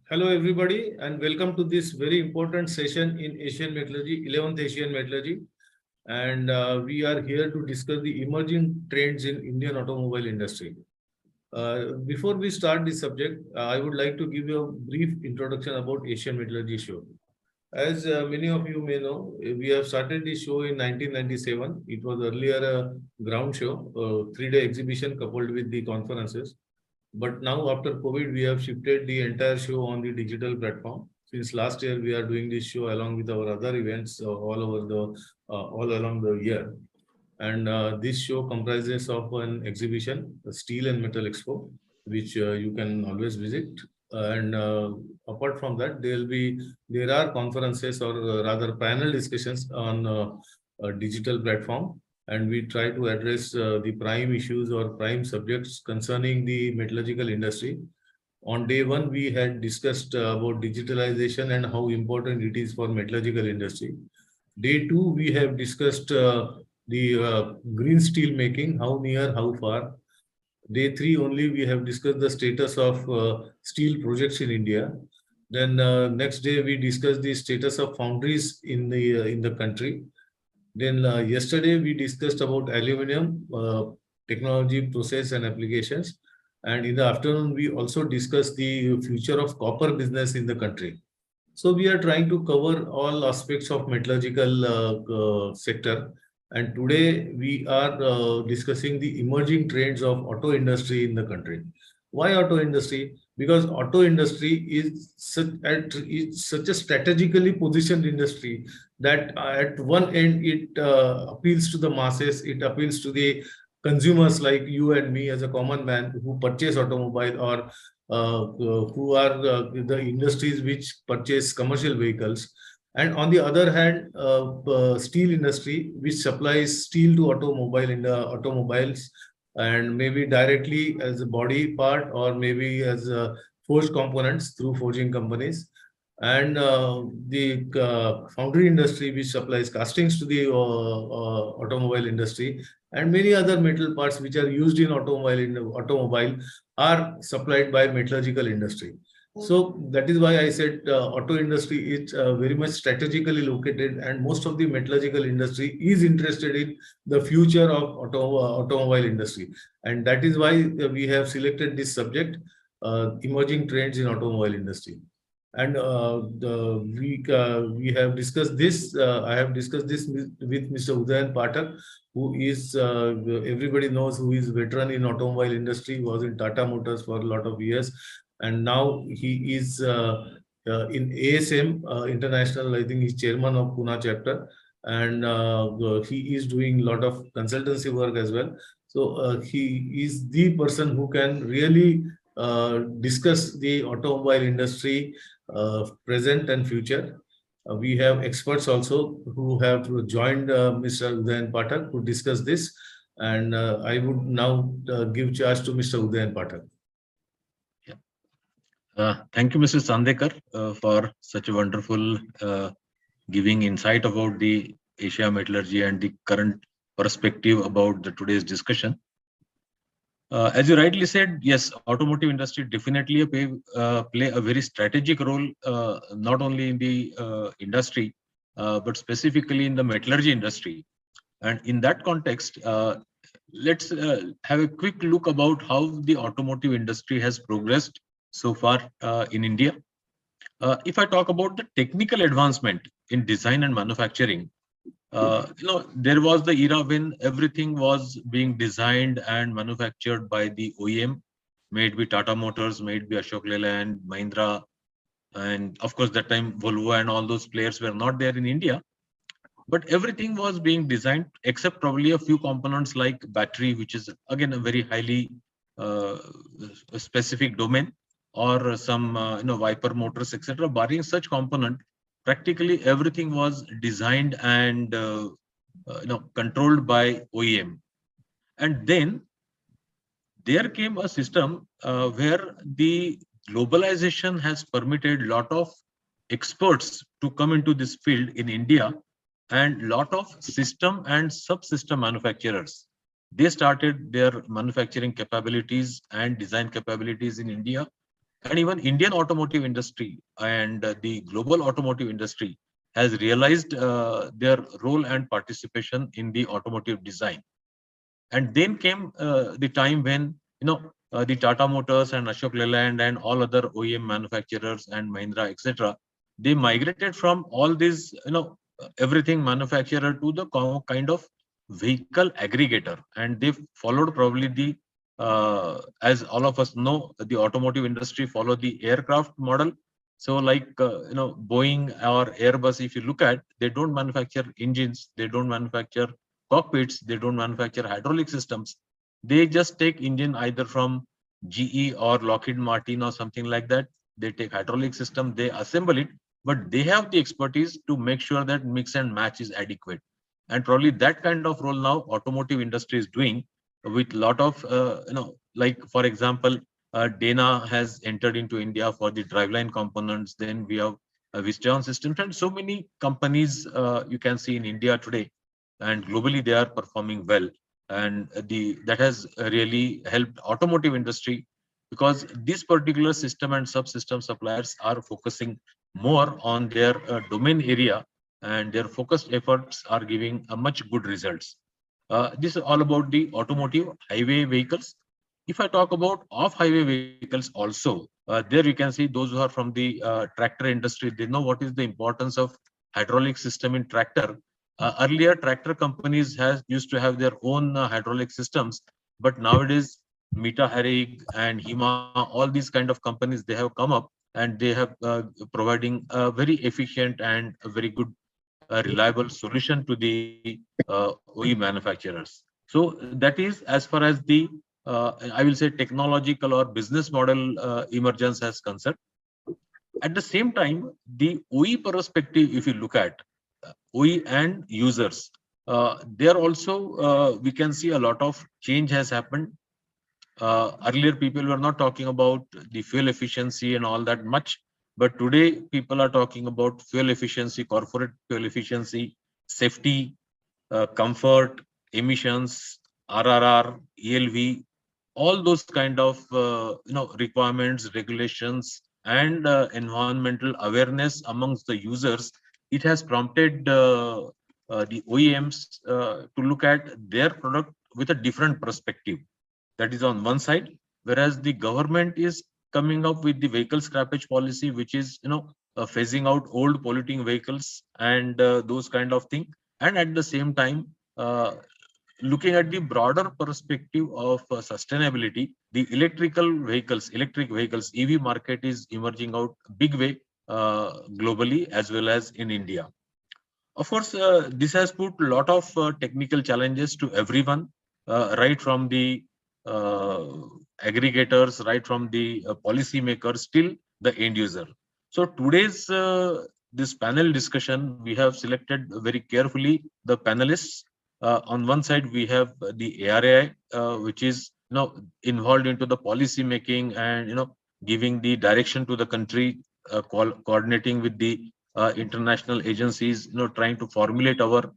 Hello everybody and welcome to this very important session in Asian Metallurgy, 11th Asian Metallurgy. And we are here to discuss the emerging trends in Indian automobile industry. Before we start this subject, I would like to give you a brief introduction about Asian Metallurgy show. As many of you may know, we have started this show in 1997. It was earlier a ground show, a 3-day exhibition coupled with the conferences. But now after COVID, we have shifted the entire show on the digital platform. Since last year, we are doing this show along with our other events all along the year. And this show comprises of an exhibition, a Steel and Metal Expo, which you can always visit. And apart from that, there are conferences or rather panel discussions on a digital platform, and we try to address the prime issues or prime subjects concerning the metallurgical industry. On day one, we had discussed about digitalization and how important it is for metallurgical industry. Day two, we have discussed the green steel making, how near, how far. Day three only, we have discussed the status of steel projects in India. Then next day, we discussed the status of foundries in the country. Then yesterday, we discussed about aluminum technology, process and applications. And in the afternoon, we also discussed the future of copper business in the country. So we are trying to cover all aspects of metallurgical sector. And today we are discussing the emerging trends of auto industry in the country. Why auto industry? Because auto industry is such a strategically positioned industry that at one end it appeals to the masses, it appeals to the consumers like you and me as a common man who purchase automobile or who are the industries which purchase commercial vehicles. And on the other hand, steel industry, which supplies steel to automobile in the automobiles, and maybe directly as a body part or maybe as forged components through forging companies. And the foundry industry, which supplies castings to the automobile industry, and many other metal parts which are used in automobile are supplied by metallurgical industry. So that is why I said auto industry is very much strategically located, and most of the metallurgical industry is interested in the future of automobile industry. And that is why we have selected this subject, emerging trends in automobile industry. And we have discussed this. I have discussed this with Mr. Udayan Pathak, who is everybody knows, who is veteran in automobile industry, was in Tata Motors for a lot of years. And now he is in ASM International. I think he's chairman of Pune chapter, and he is doing a lot of consultancy work as well. So he is the person who can really discuss the automobile industry present and future. We have experts also who have joined Mr. Udayan Pathak to discuss this, and I would now give charge to Mr. Udayan Pathak. Thank you, Mr. Chandekar, for such a wonderful giving insight about the Asia Metallurgy and the current perspective about the today's discussion. As you rightly said, yes, automotive industry definitely play a very strategic role, not only in the industry, but specifically in the metallurgy industry. And in that context, let's have a quick look about how the automotive industry has progressed so far in India. If I talk about the technical advancement in design and manufacturing, there was the era when everything was being designed and manufactured by the OEM, made by Tata Motors, made by Ashok Leyland, Mahindra, and of course that time Volvo and all those players were not there in India. But everything was being designed except probably a few components like battery, which is again a very highly specific domain, or some wiper motors, etc. Barring such component, practically everything was designed and controlled by OEM. And then there came a system where the globalization has permitted a lot of experts to come into this field in India, and lot of system and subsystem manufacturers. They started their manufacturing capabilities and design capabilities in India. And even Indian automotive industry and the global automotive industry has realized their role and participation in the automotive design. And then came the time when the Tata Motors and Ashok Leyland and all other OEM manufacturers and Mahindra, etc. They migrated from all these everything manufacturer to the kind of vehicle aggregator, and they followed probably the as all of us know, the automotive industry follow the aircraft model. So like Boeing or Airbus, if you look at, they don't manufacture engines, they don't manufacture cockpits, they don't manufacture hydraulic systems. They just take engine either from GE or Lockheed Martin or something like that. They take hydraulic system, they assemble it, but they have the expertise to make sure that mix and match is adequate. And probably that kind of role now automotive industry is doing with lot of like for example, Dana has entered into India for the driveline components. Then we have Visteon Systems and so many companies you can see in India today, and globally they are performing well. And that has really helped automotive industry, because this particular system and subsystem suppliers are focusing more on their domain area, and their focused efforts are giving a much good results. This is all about the automotive highway vehicles. If I talk about off-highway vehicles also, there you can see those who are from the tractor industry, they know what is the importance of hydraulic system in tractor. Earlier, tractor companies used to have their own hydraulic systems, but nowadays, Meta and Hima, all these kind of companies, they have come up and they have providing a very efficient and a very good reliable solution to the OE manufacturers. So that is as far as the I will say technological or business model emergence has concerned. At the same time, the OE perspective, if you look at OE and users, there also we can see a lot of change has happened. Earlier, people were not talking about the fuel efficiency and all that much, but today people are talking about fuel efficiency, corporate fuel efficiency, safety, comfort, emissions, RRR, ELV, all those kind of requirements, regulations, and environmental awareness amongst the users. It has prompted the OEMs to look at their product with a different perspective. That is on one side, whereas the government is coming up with the vehicle scrappage policy, which is phasing out old polluting vehicles and those kind of thing. And at the same time, looking at the broader perspective of sustainability, the electric vehicles, EV market is emerging out big way globally as well as in India. Of course, this has put a lot of technical challenges to everyone, right from the aggregators, right from the policymakers till the end user. So today's this panel discussion, we have selected very carefully the panelists. On one side, we have the ARAI, which is involved into the policy making and giving the direction to the country, coordinating with the international agencies, trying to formulate our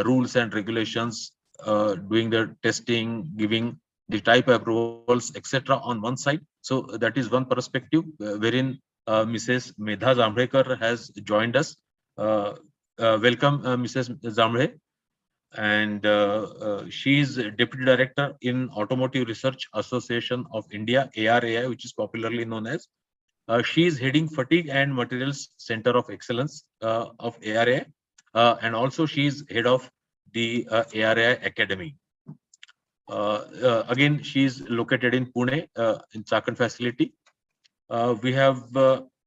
rules and regulations, doing the testing, giving the type approvals, etc. on one side. So that is one perspective wherein Mrs. Medha Jambhale has joined us. Welcome, Mrs. Jambhale. And she is Deputy Director in Automotive Research Association of India, ARAI, which is popularly known as. She is heading Fatigue and Materials Center of Excellence of ARAI, and also she is head of the ARAI Academy. Again, she is located in Pune, in Chakan facility. We have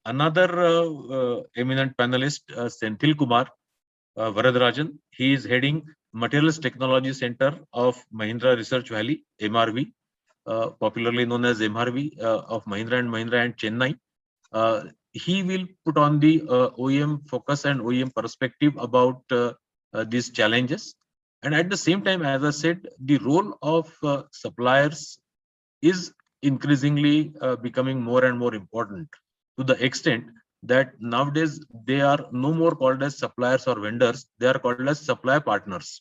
another eminent panelist, Senthilkumaran, Varatharajan. He is heading Materials Technology Center of Mahindra Research Valley, MRV, popularly known as MRV of Mahindra and Chennai. He will put on the OEM focus and OEM perspective about these challenges. And at the same time, as I said, the role of suppliers is increasingly becoming more and more important, to the extent that nowadays they are no more called as suppliers or vendors, they are called as supply partners.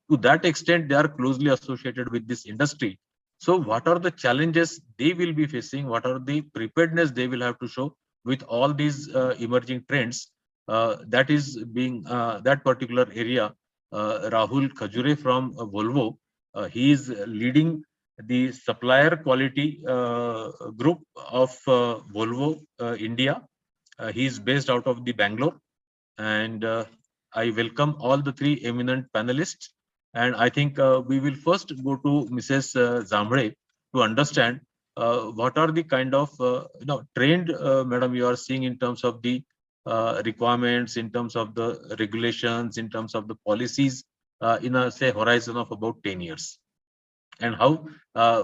To that extent, they are closely associated with this industry. So what are the challenges they will be facing? What are the preparedness they will have to show with all these emerging trends? That is being that particular area. Rahul Khajure from Volvo, he is leading the supplier quality group of Volvo India. He is based out of the Bangalore, and I welcome all the three eminent panelists. And I think we will first go to Mrs. Jambhale to understand what are the kind of trend, madam, you are seeing in terms of the requirements, in terms of the regulations, in terms of the policies in a say horizon of about 10 years, and how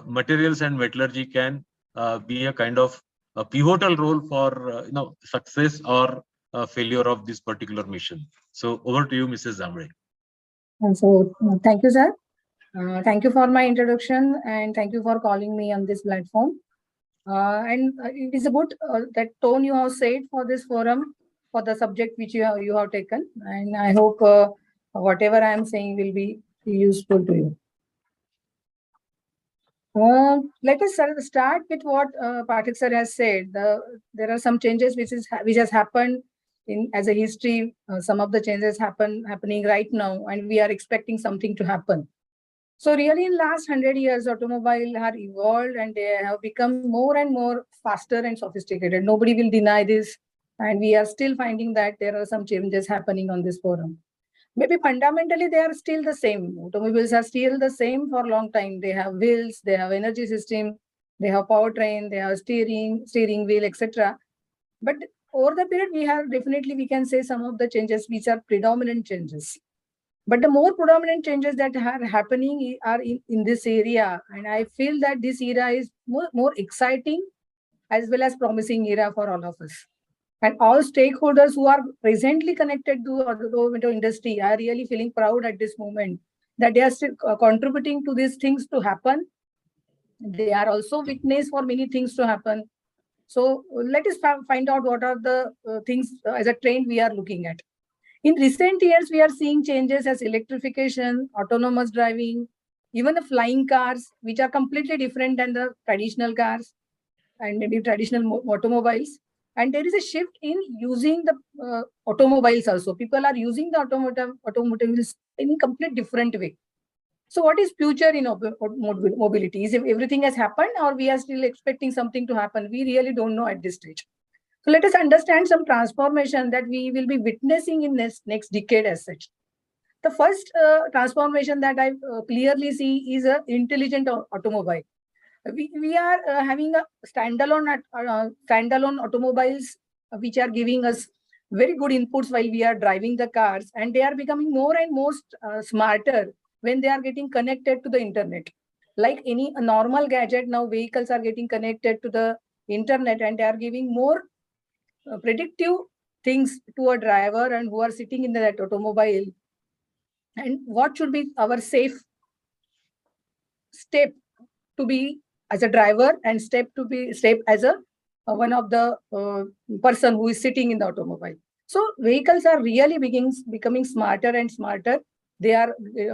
materials and metallurgy can be a kind of a pivotal role for success or failure of this particular mission. So over to you, Mrs. Jambhale. Thank you, sir. Thank you for my introduction, and thank you for calling me on this platform. It is a good that tone you have said for this forum, for the subject which you have taken, and I hope whatever I am saying will be useful to you. Let us start with what Pathak sir has said. There are some changes which has happened as a history. Some of the changes happening right now, and we are expecting something to happen. So really, in last 100 years, automobile have evolved and they have become more and more faster and sophisticated. Nobody will deny this, and we are still finding that there are some changes happening on this forum. Maybe fundamentally they are still the same. Automobiles are still the same for a long time. They have wheels, they have energy system, they have powertrain, they have steering wheel, etc. But over the period, we can say some of the changes which are predominant changes. But the more predominant changes that are happening are in this area. And I feel that this era is more exciting as well as promising era for all of us. And all stakeholders who are presently connected to the automobile industry are really feeling proud at this moment that they are still contributing to these things to happen. They are also witness for many things to happen. So let us find out what are the things as a trend we are looking at. In recent years, we are seeing changes as electrification, autonomous driving, even the flying cars, which are completely different than the traditional cars and maybe traditional automobiles. And there is a shift in using the automobiles also. People are using the automobiles in a complete different way. So what is future in mobility? Is if everything has happened or we are still expecting something to happen? We really don't know at this stage. So let us understand some transformation that we will be witnessing in this next decade as such. The first transformation that I clearly see is an intelligent automobile. We are having a standalone automobiles which are giving us very good inputs while we are driving the cars, and they are becoming more and more smarter when they are getting connected to the internet. Like any normal gadget, now vehicles are getting connected to the internet and they are giving more predictive things to a driver and who are sitting in that automobile. And what should be our safe step to be as a driver and step as a one of the person who is sitting in the automobile. So vehicles are really becoming smarter and smarter. They are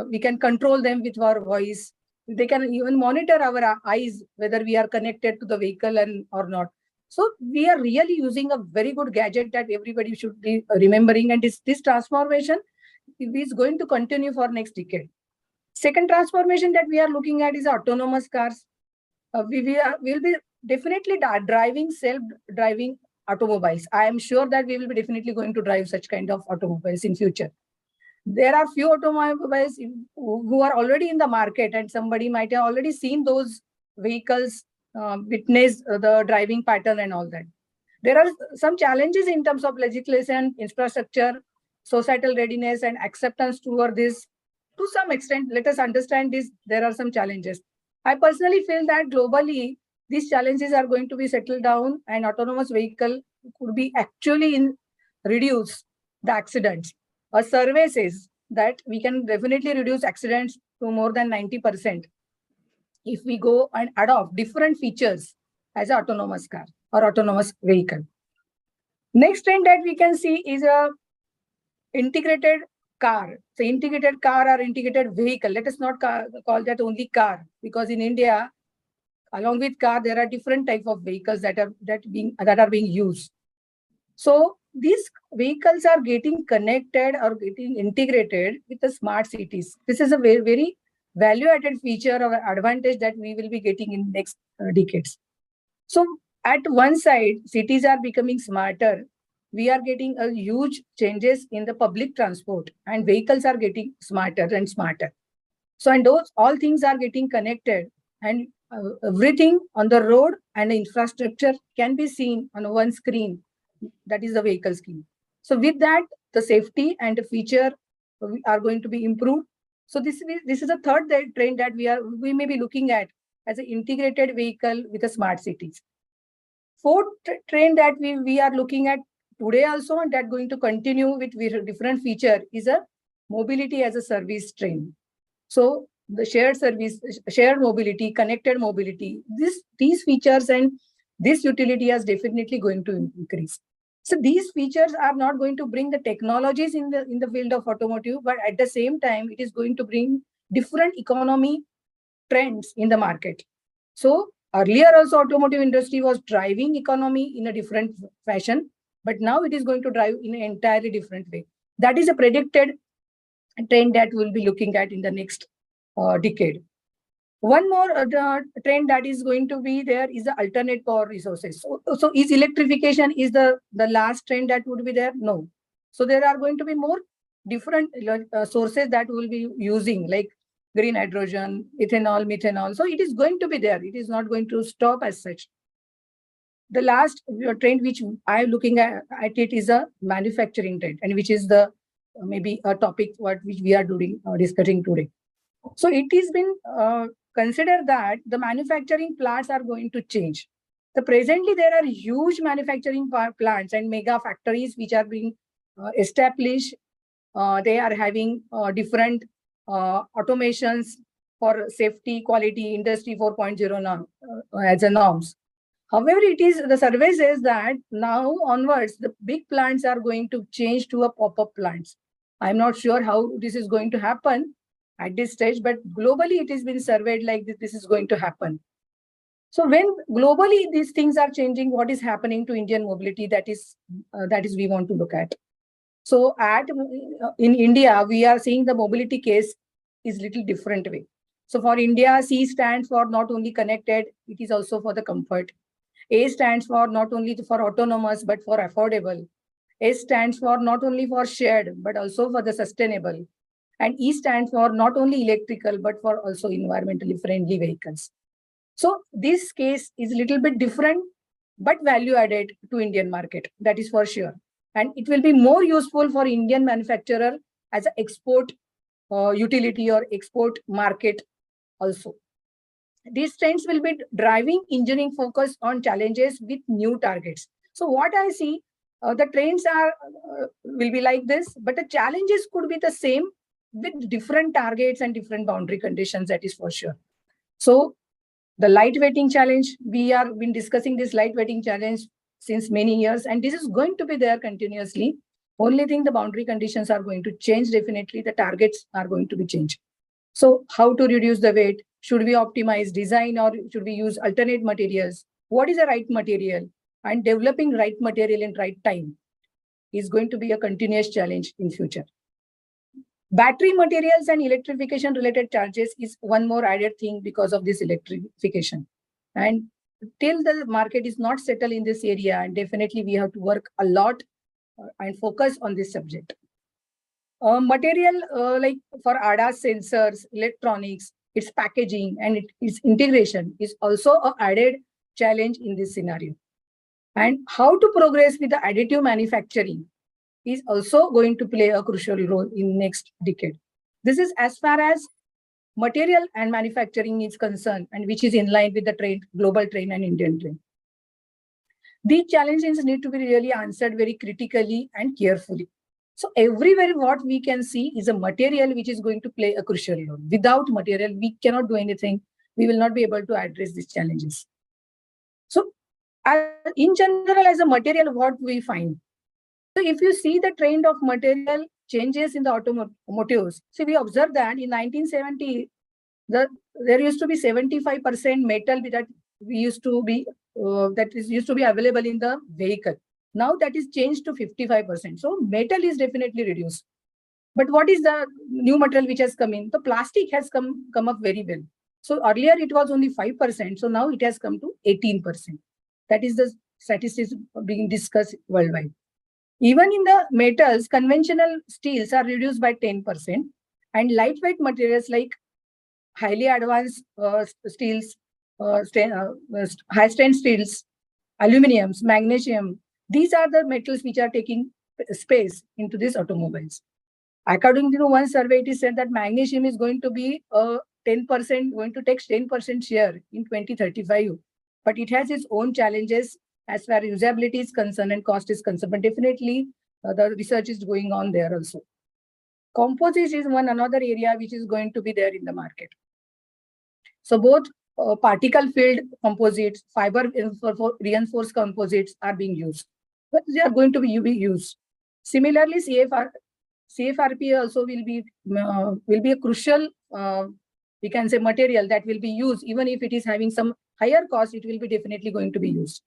we can control them with our voice. They can even monitor our eyes whether we are connected to the vehicle or not. So we are really using a very good gadget that everybody should be remembering, and this transformation is going to continue for next decade. Second transformation that we are looking at is autonomous cars. We will be definitely driving self-driving automobiles. I am sure that we will be definitely going to drive such kind of automobiles in future. There are few automobiles who are already in the market, and somebody might have already seen those vehicles, witnessed the driving pattern and all that. There are some challenges in terms of legislation, infrastructure, societal readiness, and acceptance toward this. To some extent, let us understand this. There are some challenges. I personally feel that globally, these challenges are going to be settled down, and autonomous vehicle could be actually reduce the accidents. A survey says that we can definitely reduce accidents to more than 90% if we go and adopt different features as an autonomous car or autonomous vehicle. Next trend that we can see is a integrated car. So integrated car or integrated vehicle. Let us not call that only car, because in India, along with car, there are different type of vehicles that are being used. So these vehicles are getting connected or getting integrated with the smart cities. This is a very, very value-added feature or advantage that we will be getting in next decades. So at one side, cities are becoming smarter. We are getting a huge changes in the public transport, and vehicles are getting smarter and smarter. So, and those all things are getting connected, and everything on the road and the infrastructure can be seen on one screen. That is the vehicle screen. So with that, the safety and the feature are going to be improved. So this is a third trend that we may be looking at as an integrated vehicle with the smart cities. Fourth trend that we are looking at today also, and that going to continue with different feature, is a mobility as a service trend. So the shared service, shared mobility, connected mobility, these features and this utility is definitely going to increase. So these features are not going to bring the technologies in the field of automotive, but at the same time, it is going to bring different economy trends in the market. So earlier also automotive industry was driving economy in a different fashion, but now it is going to drive in an entirely different way. That is a predicted trend that we'll be looking at in the next decade. One more trend that is going to be there is the alternate power resources. So is electrification is the last trend that would be there? No. So there are going to be more different sources that we'll be using, like green hydrogen, ethanol, methanol. So it is going to be there. It is not going to stop as such. The last trend which I'm looking at it is a manufacturing trend, and which is the maybe a topic which we are discussing today. So it has been considered that the manufacturing plants are going to change. So presently there are huge manufacturing plants and mega factories which are being established. They are having different automations for safety, quality, industry 4.0 as a norms. However, the survey says that now onwards, the big plants are going to change to a pop-up plants. I'm not sure how this is going to happen at this stage, but globally it has been surveyed like this is going to happen. So when globally these things are changing, what is happening to Indian mobility, that is we want to look at. So in India, we are seeing the mobility case is little different way. So for India, C stands for not only connected, it is also for the comfort. A stands for not only for autonomous, but for affordable. S stands for not only for shared, but also for the sustainable. And E stands for not only electrical, but for also environmentally friendly vehicles. So this case is a little bit different, but value added to Indian market, that is for sure. And it will be more useful for Indian manufacturer as an export utility or export market also. These trends will be driving engineering focus on challenges with new targets. So what I see, the trends will be like this, but the challenges could be the same with different targets and different boundary conditions, that is for sure. So the lightweighting challenge, we have been discussing this lightweighting challenge since many years, and this is going to be there continuously. Only thing, the boundary conditions are going to change definitely, the targets are going to be changed. So how to reduce the weight? Should we optimize design or should we use alternate materials? What is the right material? And developing right material in right time is going to be a continuous challenge in future. Battery materials and electrification related charges is one more added thing because of this electrification. And till the market is not settled in this area, and definitely we have to work a lot and focus on this subject. Material like for ADAS sensors, electronics, its packaging and its integration is also an added challenge in this scenario. And how to progress with the additive manufacturing is also going to play a crucial role in next decade. This is as far as material and manufacturing is concerned, and which is in line with the trend, global trend and Indian trend. These challenges need to be really answered very critically and carefully. So everywhere what we can see is a material which is going to play a crucial role. Without material, we cannot do anything. We will not be able to address these challenges. So in general, as a material, what we find? So if you see the trend of material changes in the automotives, so we observe that in 1970, there used to be 75% metal we used to be used to be available in the vehicle. Now that is changed to 55%. So metal is definitely reduced. But what is the new material which has come in? The plastic has come up very well. So earlier it was only 5%. So now it has come to 18%. That is the statistics being discussed worldwide. Even in the metals, conventional steels are reduced by 10%, and lightweight materials like highly advanced steels, high strength steels, aluminiums, magnesium, these are the metals which are taking space into these automobiles. According to one survey, it is said that magnesium is going to be 10%, going to take 10% share in 2035. But it has its own challenges as far as usability is concerned and cost is concerned. But definitely, the research is going on there also. Composites is another area which is going to be there in the market. So both particle filled composites, fiber reinforced composites are being used. But they are going to be used. Similarly, CFRP also will be a crucial, we can say, material that will be used. Even if it is having some higher cost, it will be definitely going to be used.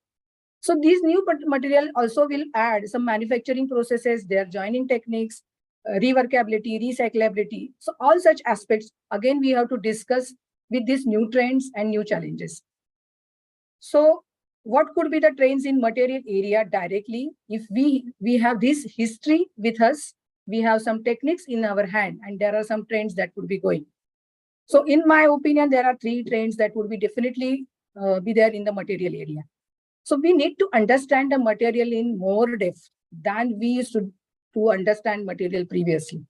So these new material also will add some manufacturing processes, their joining techniques, reworkability, recyclability. So all such aspects, again, we have to discuss with these new trends and new challenges. So what could be the trends in material area directly? If we have this history with us, we have some techniques in our hand, and there are some trends that would be going. So in my opinion, there are 3 trends that would be definitely be there in the material area. So we need to understand the material in more depth than we used to understand material previously.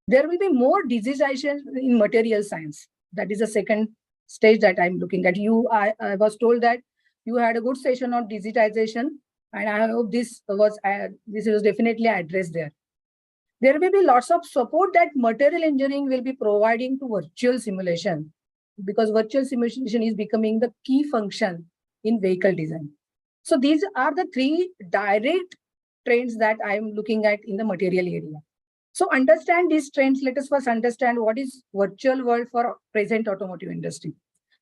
There will be more digitization in material science. That is the second stage that I'm looking at. I was told that you had a good session on digitization, and I hope this was definitely addressed there. There will be lots of support that material engineering will be providing to virtual simulation, because virtual simulation is becoming the key function in vehicle design. So these are the 3 direct trends that I'm looking at in the material area. So understand these trends. Let us first understand what is virtual world for present automotive industry.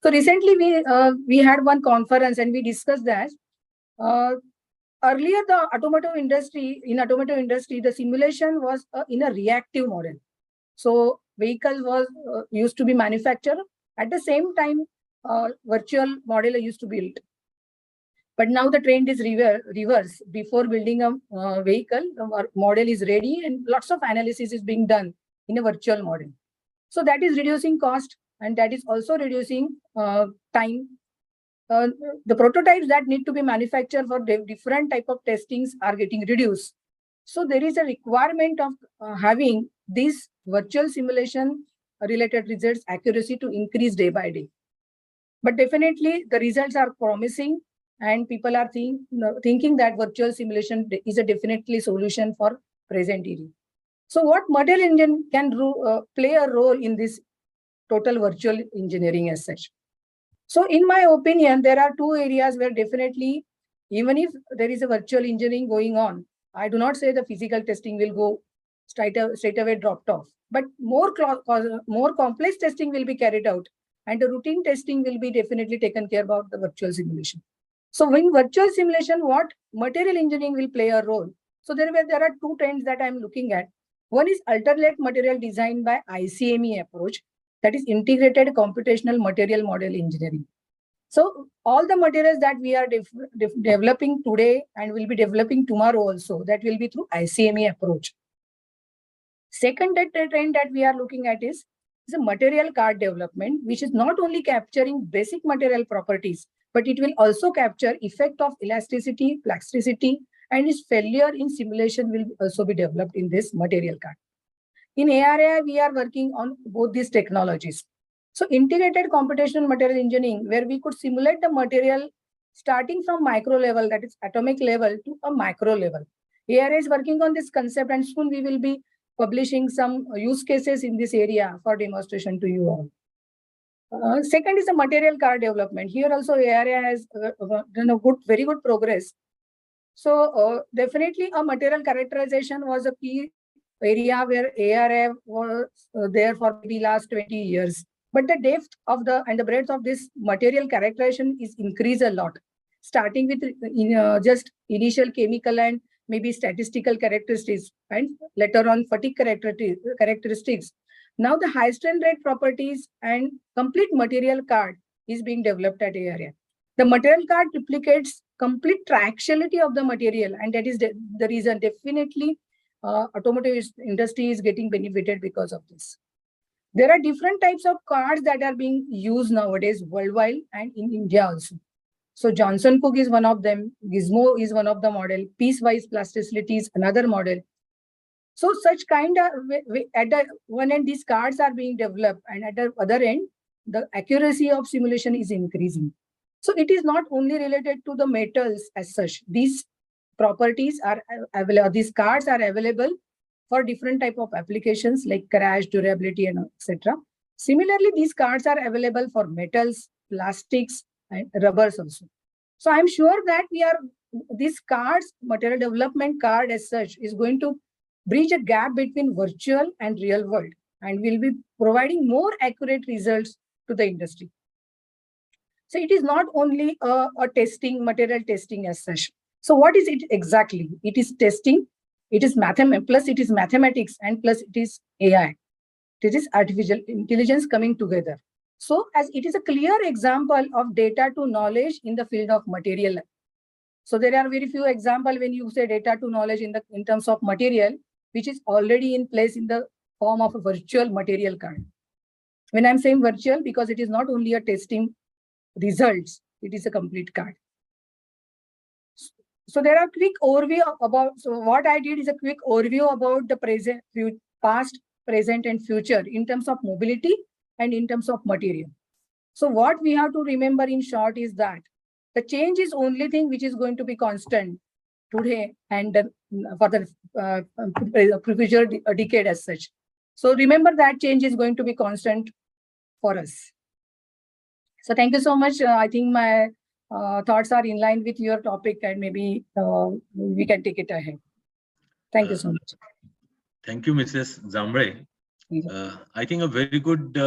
So recently we had one conference and we discussed that earlier the automotive industry, the simulation was in a reactive model. So vehicle was used to be manufactured. At the same time, virtual model used to be built. But now the trend is reverse. Before building a vehicle, the model is ready and lots of analysis is being done in a virtual model. So that is reducing cost, and that is also reducing time. The prototypes that need to be manufactured for different type of testings are getting reduced. So there is a requirement of having this virtual simulation related results accuracy to increase day by day. But definitely the results are promising, and people are thinking that virtual simulation is a definitely solution for present era. So what material engine can play a role in this total virtual engineering as such? So in my opinion, there are 2 areas where definitely, even if there is a virtual engineering going on, I do not say the physical testing will go straight away dropped off, but more complex testing will be carried out, and the routine testing will be definitely taken care about the virtual simulation. So in virtual simulation, what material engineering will play a role? So there are 2 trends that I'm looking at. One is alternate material design by ICME approach, that is integrated computational material model engineering. So all the materials that we are developing today and will be developing tomorrow also, that will be through ICME approach. Second trend that we are looking at is a material card development, which is not only capturing basic material properties, but it will also capture effect of elasticity, plasticity, and its failure in simulation will also be developed in this material card. In ARAI, we are working on both these technologies. So integrated computational material engineering, where we could simulate the material starting from micro level, that is atomic level, to a macro level. ARAI is working on this concept, and soon we will be publishing some use cases in this area for demonstration to you all. Second is the material card development. Here also ARAI has done a very good progress. So definitely a material characterization was a key area where ARAI was there for the last 20 years. But the depth of the breadth of this material characterization is increased a lot, starting with just initial chemical and maybe statistical characteristics, and later on fatigue characteristics. Now the high strength rate properties and complete material card is being developed at area. The material card replicates complete tractionality of the material, and that is the reason definitely automotive industry is getting benefited because of this. There are different types of cards that are being used nowadays worldwide and in India also. So Johnson Cook is one of them, Gizmo is one of the model, piecewise plasticity is another model. So such kind of, at the one end, these cards are being developed, and at the other end, the accuracy of simulation is increasing. So it is not only related to the metals as such. These properties are available, these cards are available for different type of applications like crash, durability, and etc. Similarly, these cards are available for metals, plastics, and rubbers also. So I'm sure that these cards, material development card as such, is going to bridge a gap between virtual and real world, and will be providing more accurate results to the industry. So it is not only a testing, material testing as such. So what is it exactly? It is testing, it is plus it is mathematics, and plus it is AI. It is artificial intelligence coming together. So as it is a clear example of data to knowledge in the field of material. So there are very few examples when you say data to knowledge in terms of material, which is already in place in the form of a virtual material card. When I'm saying virtual, because it is not only a testing results, it is a complete card. So there are quick overview about, so what I did is a quick overview about the present, past, present, and future in terms of mobility and in terms of material. So what we have to remember in short is that the change is only thing which is going to be constant today and for the future decade as such. So remember that change is going to be constant for us. So thank you so much. I think my thoughts are in line with your topic, and maybe we can take it ahead. Thank you so much. Thank you, Mrs. Jambhale. I think a very good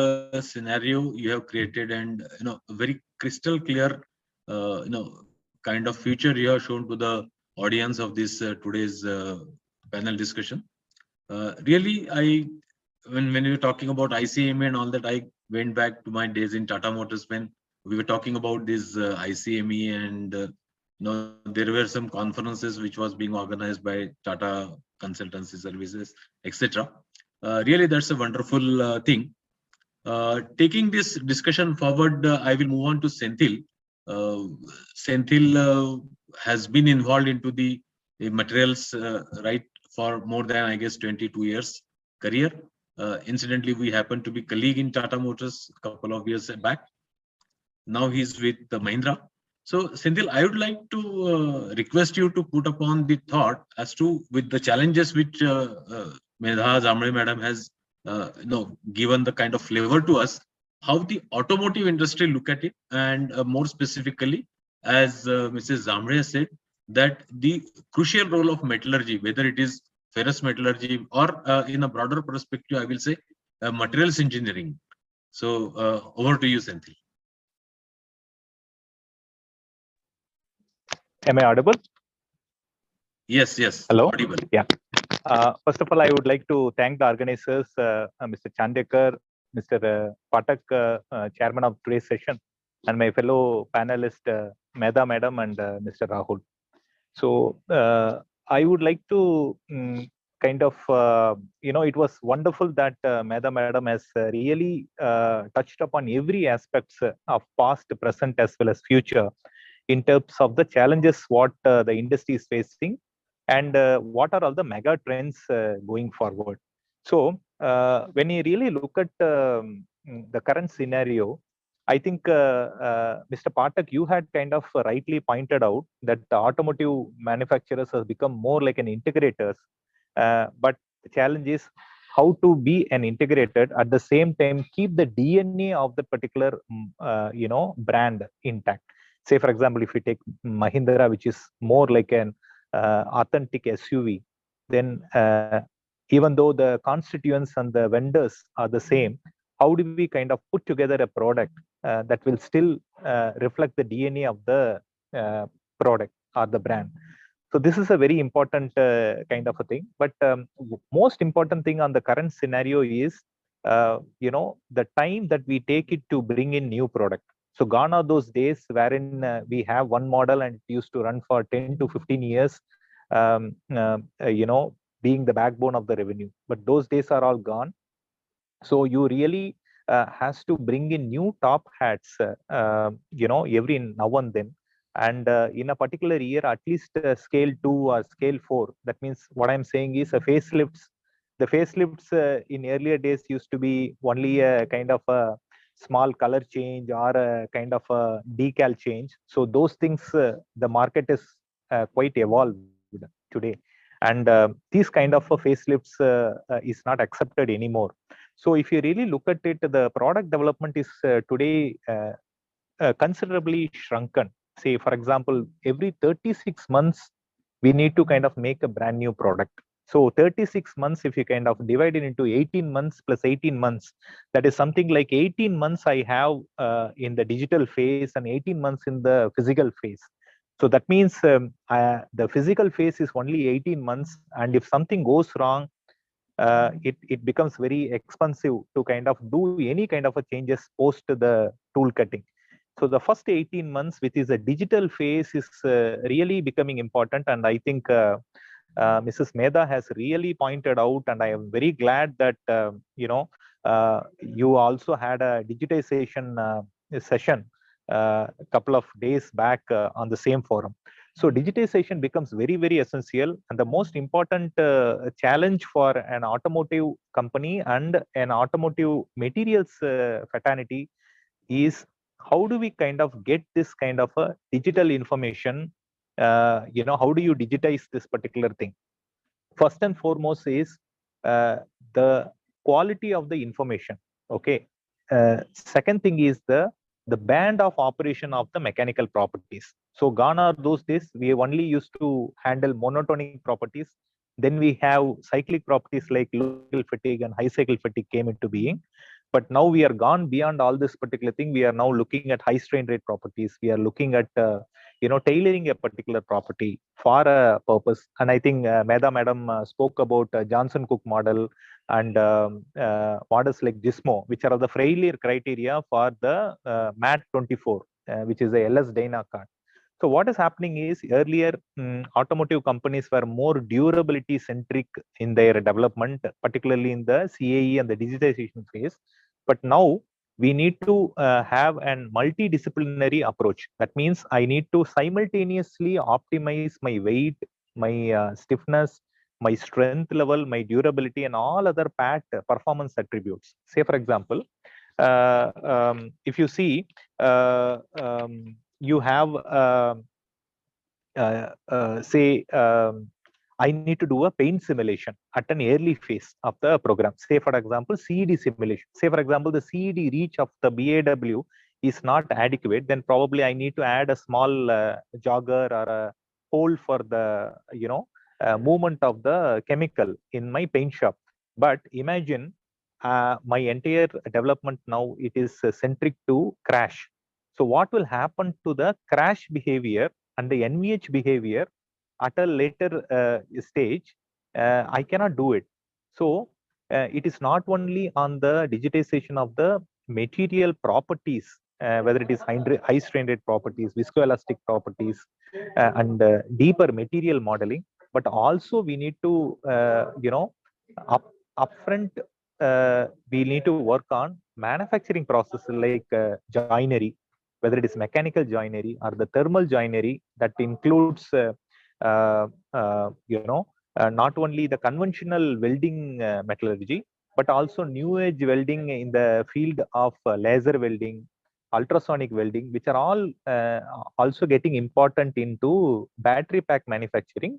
scenario you have created, and a very crystal clear kind of future you have shown to the audience of this today's panel discussion. Really, when we were talking about ICME and all that, I went back to my days in Tata Motors when we were talking about this ICME, and there were some conferences which was being organized by Tata Consultancy Services, etc. Really, that's a wonderful thing. Taking this discussion forward, I will move on to Senthil. Senthil has been involved into the materials right for more than, I guess, 22 years career. Incidentally, we happened to be colleague in Tata Motors a couple of years back. Now he's with Mahindra. So Senthil, I would like to request you to put upon the thought as to, with the challenges which Medha Jambhale madam has given the kind of flavor to us, how the automotive industry look at it, and more specifically, as Mrs. Jambhale said, that the crucial role of metallurgy, whether it is ferrous metallurgy or in a broader perspective, I will say materials engineering. So over to you, Senthil. Am I audible? Yes, yes. Hello. Audible. Yeah. First of all, I would like to thank the organizers, Mr. Chandekar, Mr. Pathak, chairman of today's session, and my fellow panelist, Medha madam and Mr. Rahul. So I would like to kind of, it was wonderful that Medha madam has really touched upon every aspects of past, present, as well as future in terms of the challenges what the industry is facing, and what are all the mega trends going forward. So when you really look at the current scenario, I think Mr. Pathak, you had kind of rightly pointed out that the automotive manufacturers have become more like an integrators, but the challenge is how to be an integrated at the same time keep the DNA of the particular brand intact. Say, for example, if you take Mahindra, which is more like an authentic SUV, then even though the constituents and the vendors are the same, how do we kind of put together a product that will still reflect the DNA of the product or the brand. So this is a very important kind of a thing. But most important thing on the current scenario is, the time that we take it to bring in new product. So gone are those days wherein we have one model and it used to run for 10 to 15 years, being the backbone of the revenue. But those days are all gone. So you really has to bring in new top hats, every now and then. And in a particular year, at least scale 2 or scale 4. That means what I'm saying is the facelifts in earlier days used to be only a kind of a small color change or a kind of a decal change. So those things, the market is quite evolved today. And these kind of facelifts is not accepted anymore. So if you really look at it, the product development is today considerably shrunken. Say, for example, every 36 months, we need to kind of make a brand new product. So 36 months, if you kind of divide it into 18 months plus 18 months, that is something like 18 months I have in the digital phase and 18 months in the physical phase. So that means the physical phase is only 18 months. And if something goes wrong, it becomes very expensive to kind of do any kind of a changes post the tool cutting. So the first 18 months, which is a digital phase, is really becoming important. And I think Mrs. Medha has really pointed out, and I am very glad that you also had a digitization session a couple of days back on the same forum. So digitization becomes very, very essential. And the most important challenge for an automotive company and an automotive materials fraternity is, how do we kind of get this kind of a digital information? How do you digitize this particular thing? First and foremost is the quality of the information. Okay. Second thing is the band of operation of the mechanical properties. So gone are those days, we only used to handle monotonic properties. Then we have cyclic properties like low cycle fatigue and high cycle fatigue came into being. But now we are gone beyond all this particular thing. We are now looking at high strain rate properties. We are looking at tailoring a particular property for a purpose. And I think Medha madam spoke about Johnson Cook model and models like Gizmo, which are the failure criteria for the MAT 24, which is the LS Dyna card. So what is happening is, earlier automotive companies were more durability centric in their development, particularly in the CAE and the digitization phase. But now we need to have a multidisciplinary approach. That means I need to simultaneously optimize my weight, my stiffness, my strength level, my durability, and all other performance attributes. Say, for example, if you see, you have, I need to do a paint simulation at an early phase of the program. Say, for example, CED simulation. Say, for example, the CED reach of the BAW is not adequate, then probably I need to add a small jogger or a hole for the, movement of the chemical in my paint shop. But imagine my entire development now, it is centric to crash. So what will happen to the crash behavior and the NVH behavior at a later stage? I cannot do it. So it is not only on the digitization of the material properties, whether it is high strain rate properties, viscoelastic properties, and deeper material modeling, but also we need to, upfront, we need to work on manufacturing processes like joinery, whether it is mechanical joinery or the thermal joinery that includes, not only the conventional welding metallurgy, but also new age welding in the field of laser welding, ultrasonic welding, which are all also getting important into battery pack manufacturing.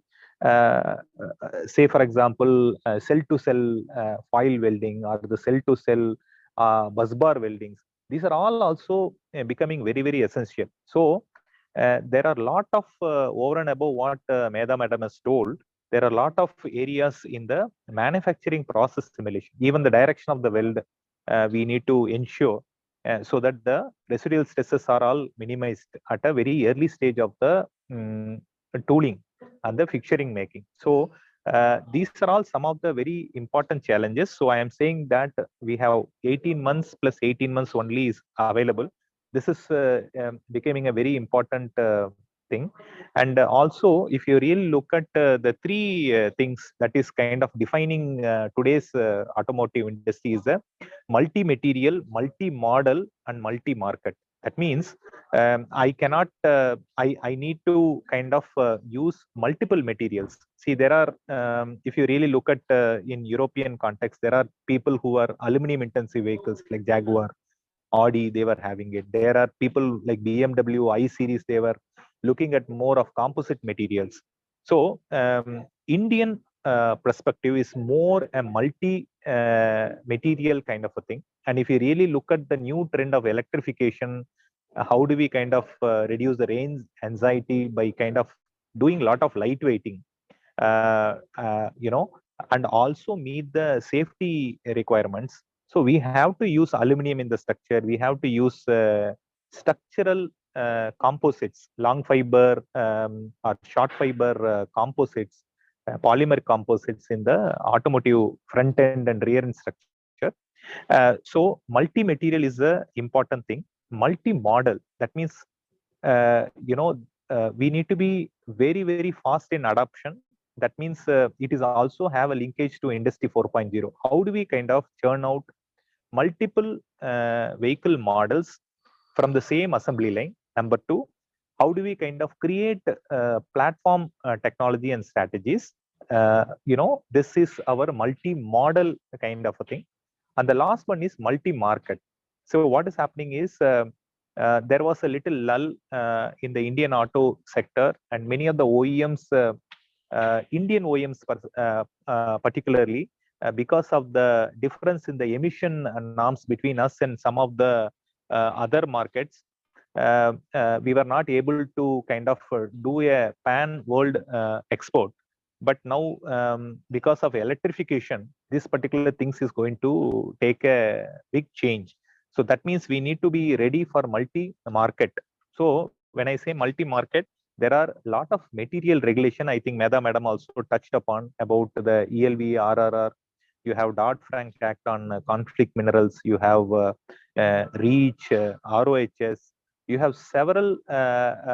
Say, for example, cell-to-cell foil welding or the cell-to-cell busbar weldings. These are all also becoming very, very essential. So there are a lot of, over and above what Medha madam has told, there are a lot of areas in the manufacturing process simulation, even the direction of the weld, we need to ensure so that the residual stresses are all minimized at a very early stage of the tooling and the fixturing making. So these are all some of the very important challenges. So I am saying that we have 18 months plus 18 months only is available. This is becoming a very important thing. And also, if you really look at the three things that is kind of defining today's automotive industry is a multi-material, multi-model, and multi-market. That means I cannot, I need to kind of use multiple materials. See, there are, if you really look at in European context, there are people who are aluminum intensive vehicles like Jaguar, Audi, they were having it. There are people like BMW, I series, they were looking at more of composite materials. So Indian perspective is more a multi material kind of a thing. And if you really look at the new trend of electrification, how do we kind of reduce the range anxiety by kind of doing a lot of lightweighting, and also meet the safety requirements. So we have to use aluminum in the structure. We have to use structural composites, long fiber or short fiber composites, polymer composites in the automotive front end and rear end structure. So multi-material is the important thing. Multi-model, that means we need to be very, very fast in adoption. That means it is also have a linkage to Industry 4.0. How do we kind of churn out multiple vehicle models from the same assembly line? Number two, how do we kind of create platform technology and strategies? This is our multi-model kind of a thing. And the last one is multi-market. So what is happening is there was a little lull in the Indian auto sector, and many of the OEMs, Indian OEMs particularly, because of the difference in the emission norms between us and some of the other markets, we were not able to kind of do a pan-world export. But now, because of electrification, this particular things is going to take a big change. So that means we need to be ready for multi-market. So when I say multi-market, there are a lot of material regulation. I think Medha madam also touched upon about the ELV, RRR. You have Dodd-Frank Act on conflict minerals. You have REACH, ROHS. You have several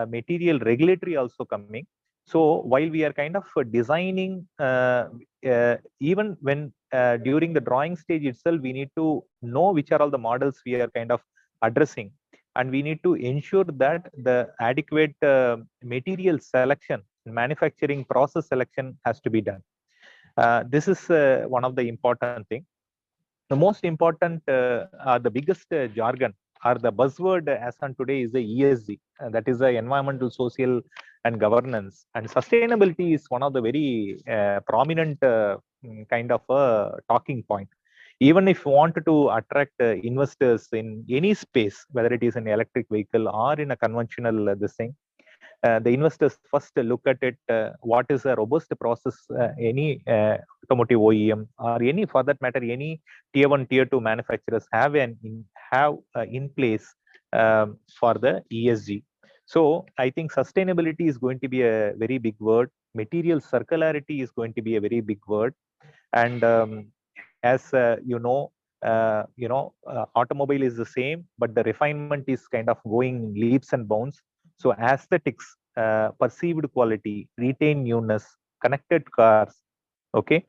material regulatory also coming. So while we are kind of designing, even when during the drawing stage itself, we need to know which are all the models we are kind of addressing. And we need to ensure that the adequate material selection, manufacturing process selection has to be done. This is one of the important things. The most important, the biggest jargon or the buzzword as on today is the ESG. That is the environmental, social, and governance. And sustainability is one of the very prominent kind of talking point. Even if you want to attract investors in any space, whether it is an electric vehicle or in a conventional this thing, the investors first look at it, what is a robust process, any automotive OEM or any, for that matter, any tier 1, tier 2 manufacturers have in place for the ESG. So I think sustainability is going to be a very big word. Material circularity is going to be a very big word. And as automobile is the same, but the refinement is kind of going leaps and bounds. So aesthetics, perceived quality, retained newness, connected cars. Okay.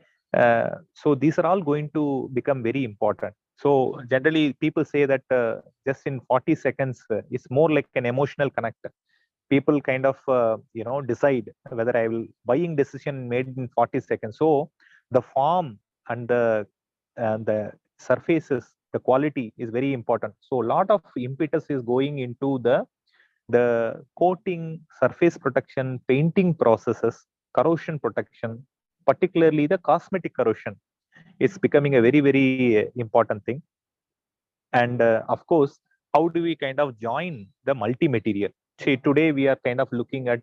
So these are all going to become very important. So generally people say that just in 40 seconds, it's more like an emotional connector. People kind of, decide whether I will buying decision made in 40 seconds. So the form and the surfaces, the quality is very important. So a lot of impetus is going into the coating, surface protection, painting processes, corrosion protection, particularly the cosmetic corrosion. It's becoming a very, very important thing. And of course, how do we kind of join the multi-material? See, today we are kind of looking at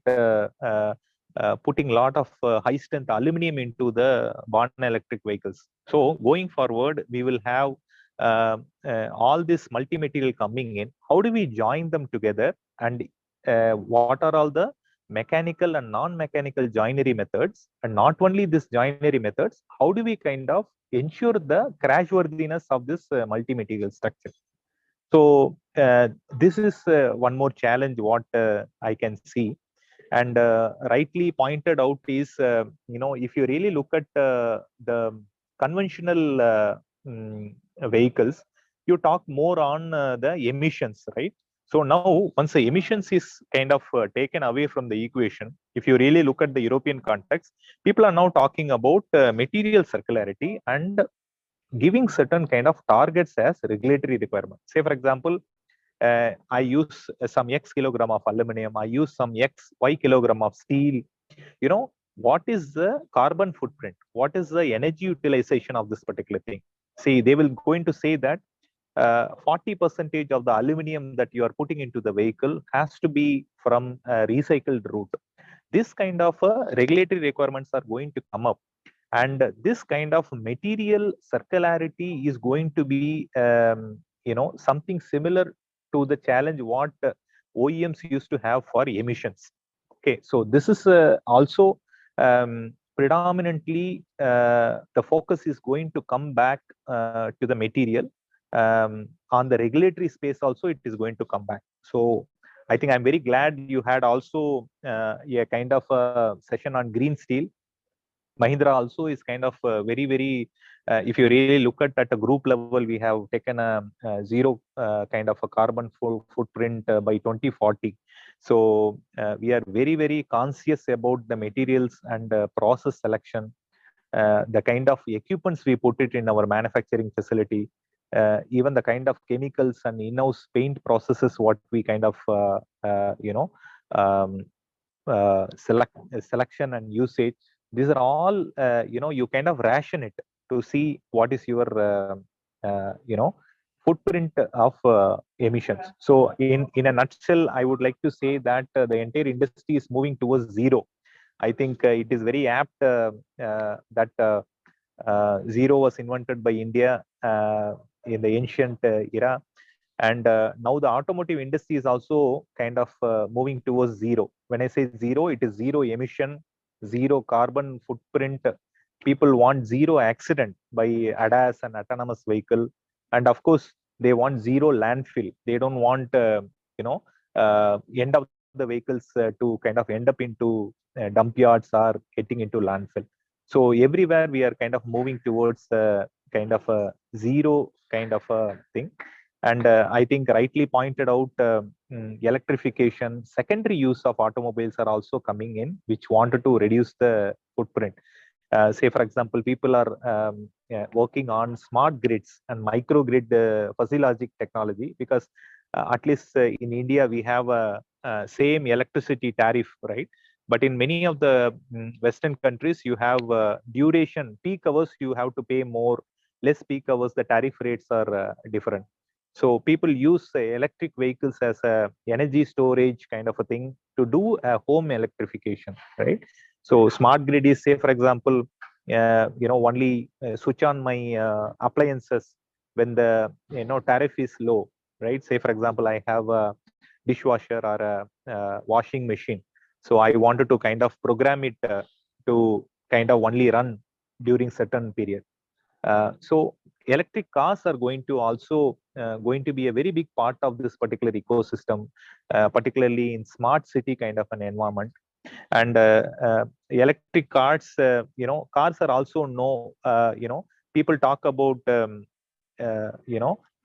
putting a lot of high strength aluminum into the born electric vehicles. So going forward, we will have all this multi-material coming in, how do we join them together, and what are all the mechanical and non-mechanical joinery methods, and not only this joinery methods, how do we kind of ensure the crashworthiness of this multi-material structure. So this is one more challenge what I can see, and rightly pointed out is, if you really look at the conventional vehicles, you talk more on the emissions, right? So now, once the emissions is kind of taken away from the equation, if you really look at the European context, people are now talking about material circularity and giving certain kind of targets as regulatory requirements. Say, for example, I use some X kilogram of aluminum, I use some Y kilogram of steel. What is the carbon footprint? What is the energy utilization of this particular thing? See, they will going to say that 40% of the aluminum that you are putting into the vehicle has to be from a recycled route. This kind of regulatory requirements are going to come up. And this kind of material circularity is going to be, something similar to the challenge what OEMs used to have for emissions. Okay, so this is also predominantly the focus is going to come back to the material. On the regulatory space also, it is going to come back. So I think I'm very glad you had also a kind of a session on green steel. Mahindra also is kind of very, very, if you really look at a group level, we have taken a zero kind of a carbon footprint by 2040. So we are very, very conscious about the materials and process selection, the kind of equipments we put it in our manufacturing facility, even the kind of chemicals and in-house paint processes, what we kind of, selection and usage. These are all, you kind of ration it to see what is your, footprint of emissions. So in a nutshell, I would like to say that the entire industry is moving towards zero. I think it is very apt that zero was invented by India in the ancient era. And now the automotive industry is also kind of moving towards zero. When I say zero, it is zero emission, zero carbon footprint. People want zero accident by ADAS and autonomous vehicle. And of course, they want zero landfill. They don't want, end of the vehicles to kind of end up into dump yards or getting into landfill. So everywhere we are kind of moving towards kind of a zero kind of a thing. And I think rightly pointed out, electrification, secondary use of automobiles are also coming in, which wanted to reduce the footprint. Say, for example, people are working on smart grids and microgrid fuzzy logic technology, because at least in India, we have a same electricity tariff, right? But in many of the Western countries, you have duration, peak hours, you have to pay more, less peak hours, the tariff rates are different. So people use electric vehicles as a energy storage kind of a thing to do a home electrification, right? So smart grid is, say, for example, only switch on my appliances when the tariff is low, right? Say, for example, I have a dishwasher or a washing machine. So I wanted to kind of program it to kind of only run during certain period. So electric cars are going to also going to be a very big part of this particular ecosystem, particularly in smart city kind of an environment. And electric cars, cars are also people talk about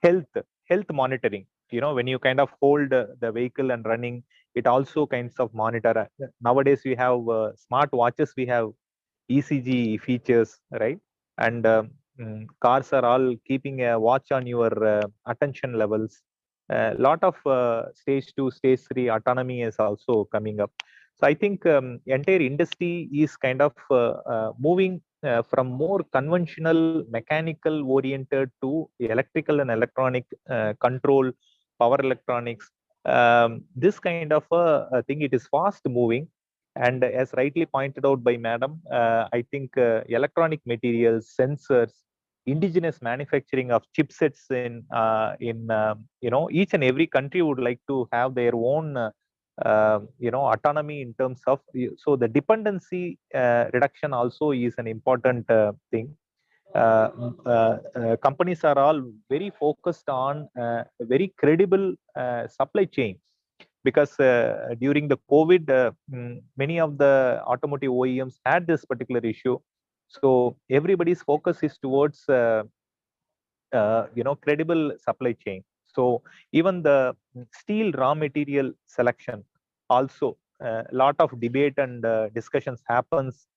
health monitoring. When you kind of hold the vehicle and running, it also kinds of monitor. Nowadays we have smart watches, we have ECG features, right? And cars are all keeping a watch on your attention levels. A lot of stage 2, stage 3 autonomy is also coming up. So I think entire industry is kind of moving from more conventional mechanical oriented to electrical and electronic control, power electronics. This kind of a thing, it is fast moving. And as rightly pointed out by Madam, I think electronic materials, sensors, indigenous manufacturing of chipsets in each and every country would like to have their own autonomy in terms of, so the dependency reduction also is an important thing. Companies are all very focused on a very credible supply chain, because during the COVID, many of the automotive OEMs had this particular issue. So everybody's focus is towards credible supply chain. So even the steel raw material selection, also a lot of debate and discussions happens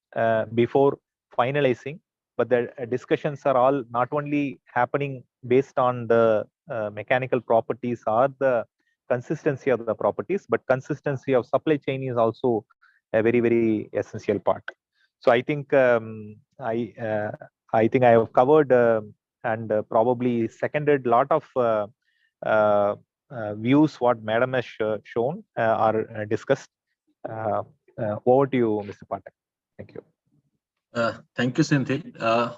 before finalizing, but the discussions are all not only happening based on the mechanical properties or the consistency of the properties, but consistency of supply chain is also a very, very essential part. So I think I think I have covered and probably seconded a lot of views what Madam has shown or discussed. Over to you, Mr. Pathak. Thank you. Thank you, Senthil.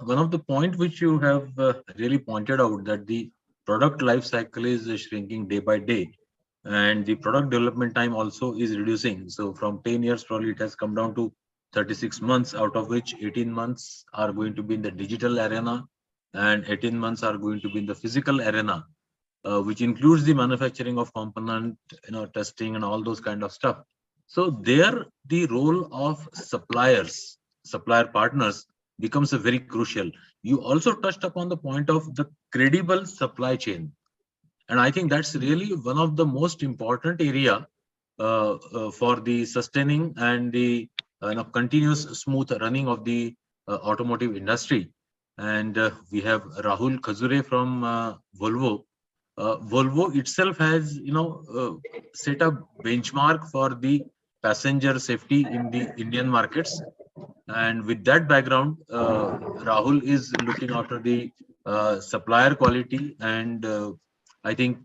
One of the point which you have really pointed out, that the product life cycle is shrinking day by day, and the product development time also is reducing. So from 10 years, probably it has come down to 36 months, out of which 18 months are going to be in the digital arena and 18 months are going to be in the physical arena, which includes the manufacturing of component, testing and all those kind of stuff. So there, the role of supplier partners becomes a very crucial. You also touched upon the point of the credible supply chain. And I think that's really one of the most important area for the sustaining and the continuous smooth running of the automotive industry. And we have Rahul Khajure from Volvo. Volvo itself has, set a benchmark for the passenger safety in the Indian markets. And with that background, Rahul is looking after the supplier quality, and I think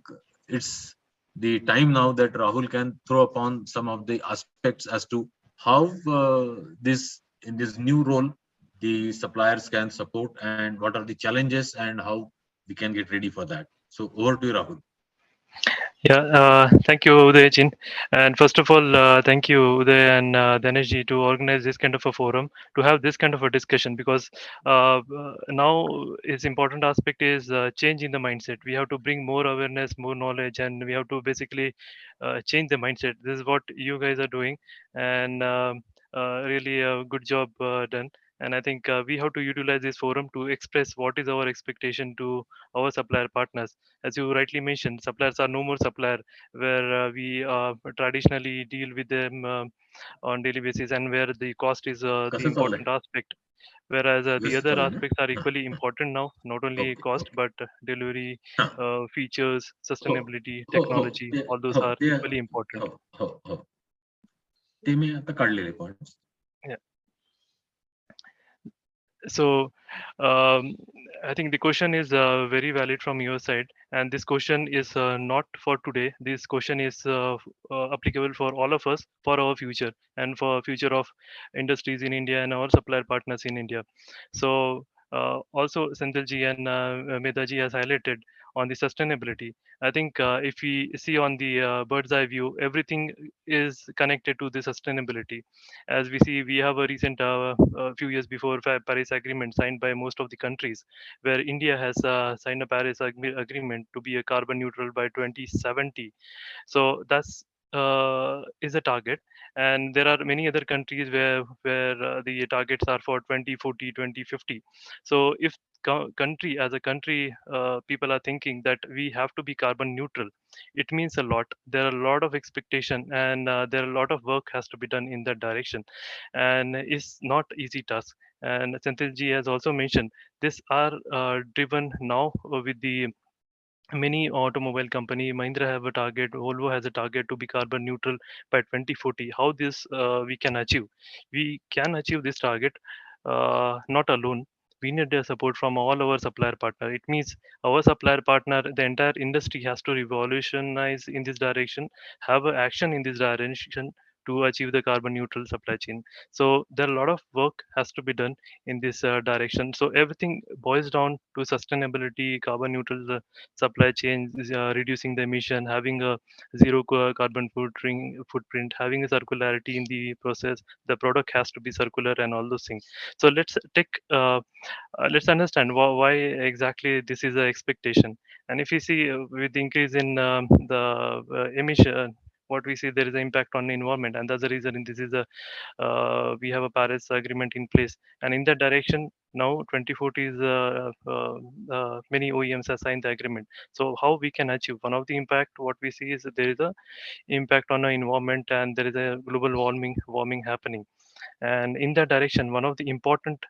it's the time now that Rahul can throw upon some of the aspects as to how in this new role the suppliers can support, and what are the challenges and how we can get ready for that. So over to you, Rahul. Yeah, thank you, Udayan. And first of all, thank you, Uday and Danesh to organize this kind of a forum, to have this kind of a discussion, because now its important aspect is change in the mindset. We have to bring more awareness, more knowledge, and we have to basically change the mindset. This is what you guys are doing, and really a good job done. And I think we have to utilize this forum to express what is our expectation to our supplier partners. As you rightly mentioned, suppliers are no more supplier, where we traditionally deal with them on daily basis, and where the cost is the important aspect. Whereas the other aspects are equally important now, not only cost, but delivery, features, sustainability, technology, all those are equally important. Yeah. So I think the question is very valid from your side, and this question is not for today. This question is applicable for all of us, for our future, and for future of industries in India and our supplier partners in India. So also Senthilji and Medhaji has highlighted on the sustainability. I think if we see on the bird's eye view, everything is connected to the sustainability. As we see, we have a recent few years before Paris Agreement signed by most of the countries, where India has signed a Paris Agreement to be a carbon neutral by 2070. So that's is a target, and there are many other countries where the targets are for 2040, 2050. So if country as a country, people are thinking that we have to be carbon neutral, it means a lot. There are a lot of expectation, and there are a lot of work has to be done in that direction, and it's not easy task. And Senthilji has also mentioned this are driven now with the many automobile company. Mahindra have a target, Volvo has a target to be carbon neutral by 2040. How this we can achieve? We can achieve this target not alone. We need the support from all our supplier partner. It means our supplier partner, the entire industry has to revolutionize in this direction, have a action in this direction to achieve the carbon neutral supply chain. So there are a lot of work has to be done in this direction. So everything boils down to sustainability, carbon neutral supply chain, reducing the emission, having a zero carbon footprint, having a circularity in the process. The product has to be circular and all those things. So let's understand why exactly this is an expectation. And if you see with the increase in the emission, what we see, there is an impact on the environment, and that's the reason this is a we have a Paris agreement in place. And in that direction, now 2040 is many OEMs have signed the agreement. So how we can achieve one of the impact, what we see is that there is a impact on the environment, and there is a global warming happening. And in that direction, one of the important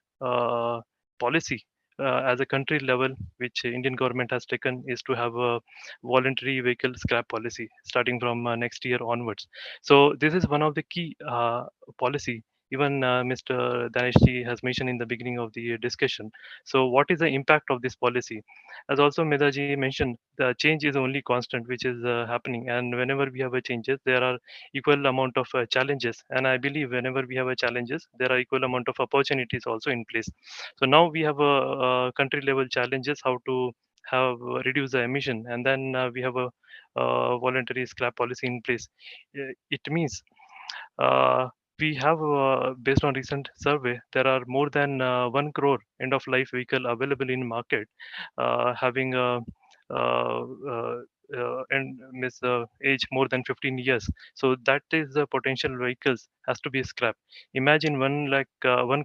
policy as a country level, which Indian government has taken, is to have a voluntary vehicle scrap policy starting from next year onwards. So this is one of the key policy. Even Mr. Daneshji has mentioned in the beginning of the discussion. So what is the impact of this policy? As also Medhaji mentioned, the change is only constant, which is happening. And whenever we have a changes, there are equal amount of challenges. And I believe whenever we have a challenges, there are equal amount of opportunities also in place. So now we have a country level challenges, how to have reduce the emission, and then we have a voluntary scrap policy in place. It means uh, we have based on recent survey, there are more than 1 crore end of life vehicle available in market, having a and miss age more than 15 years. So that is the potential vehicles has to be scrapped. Imagine 1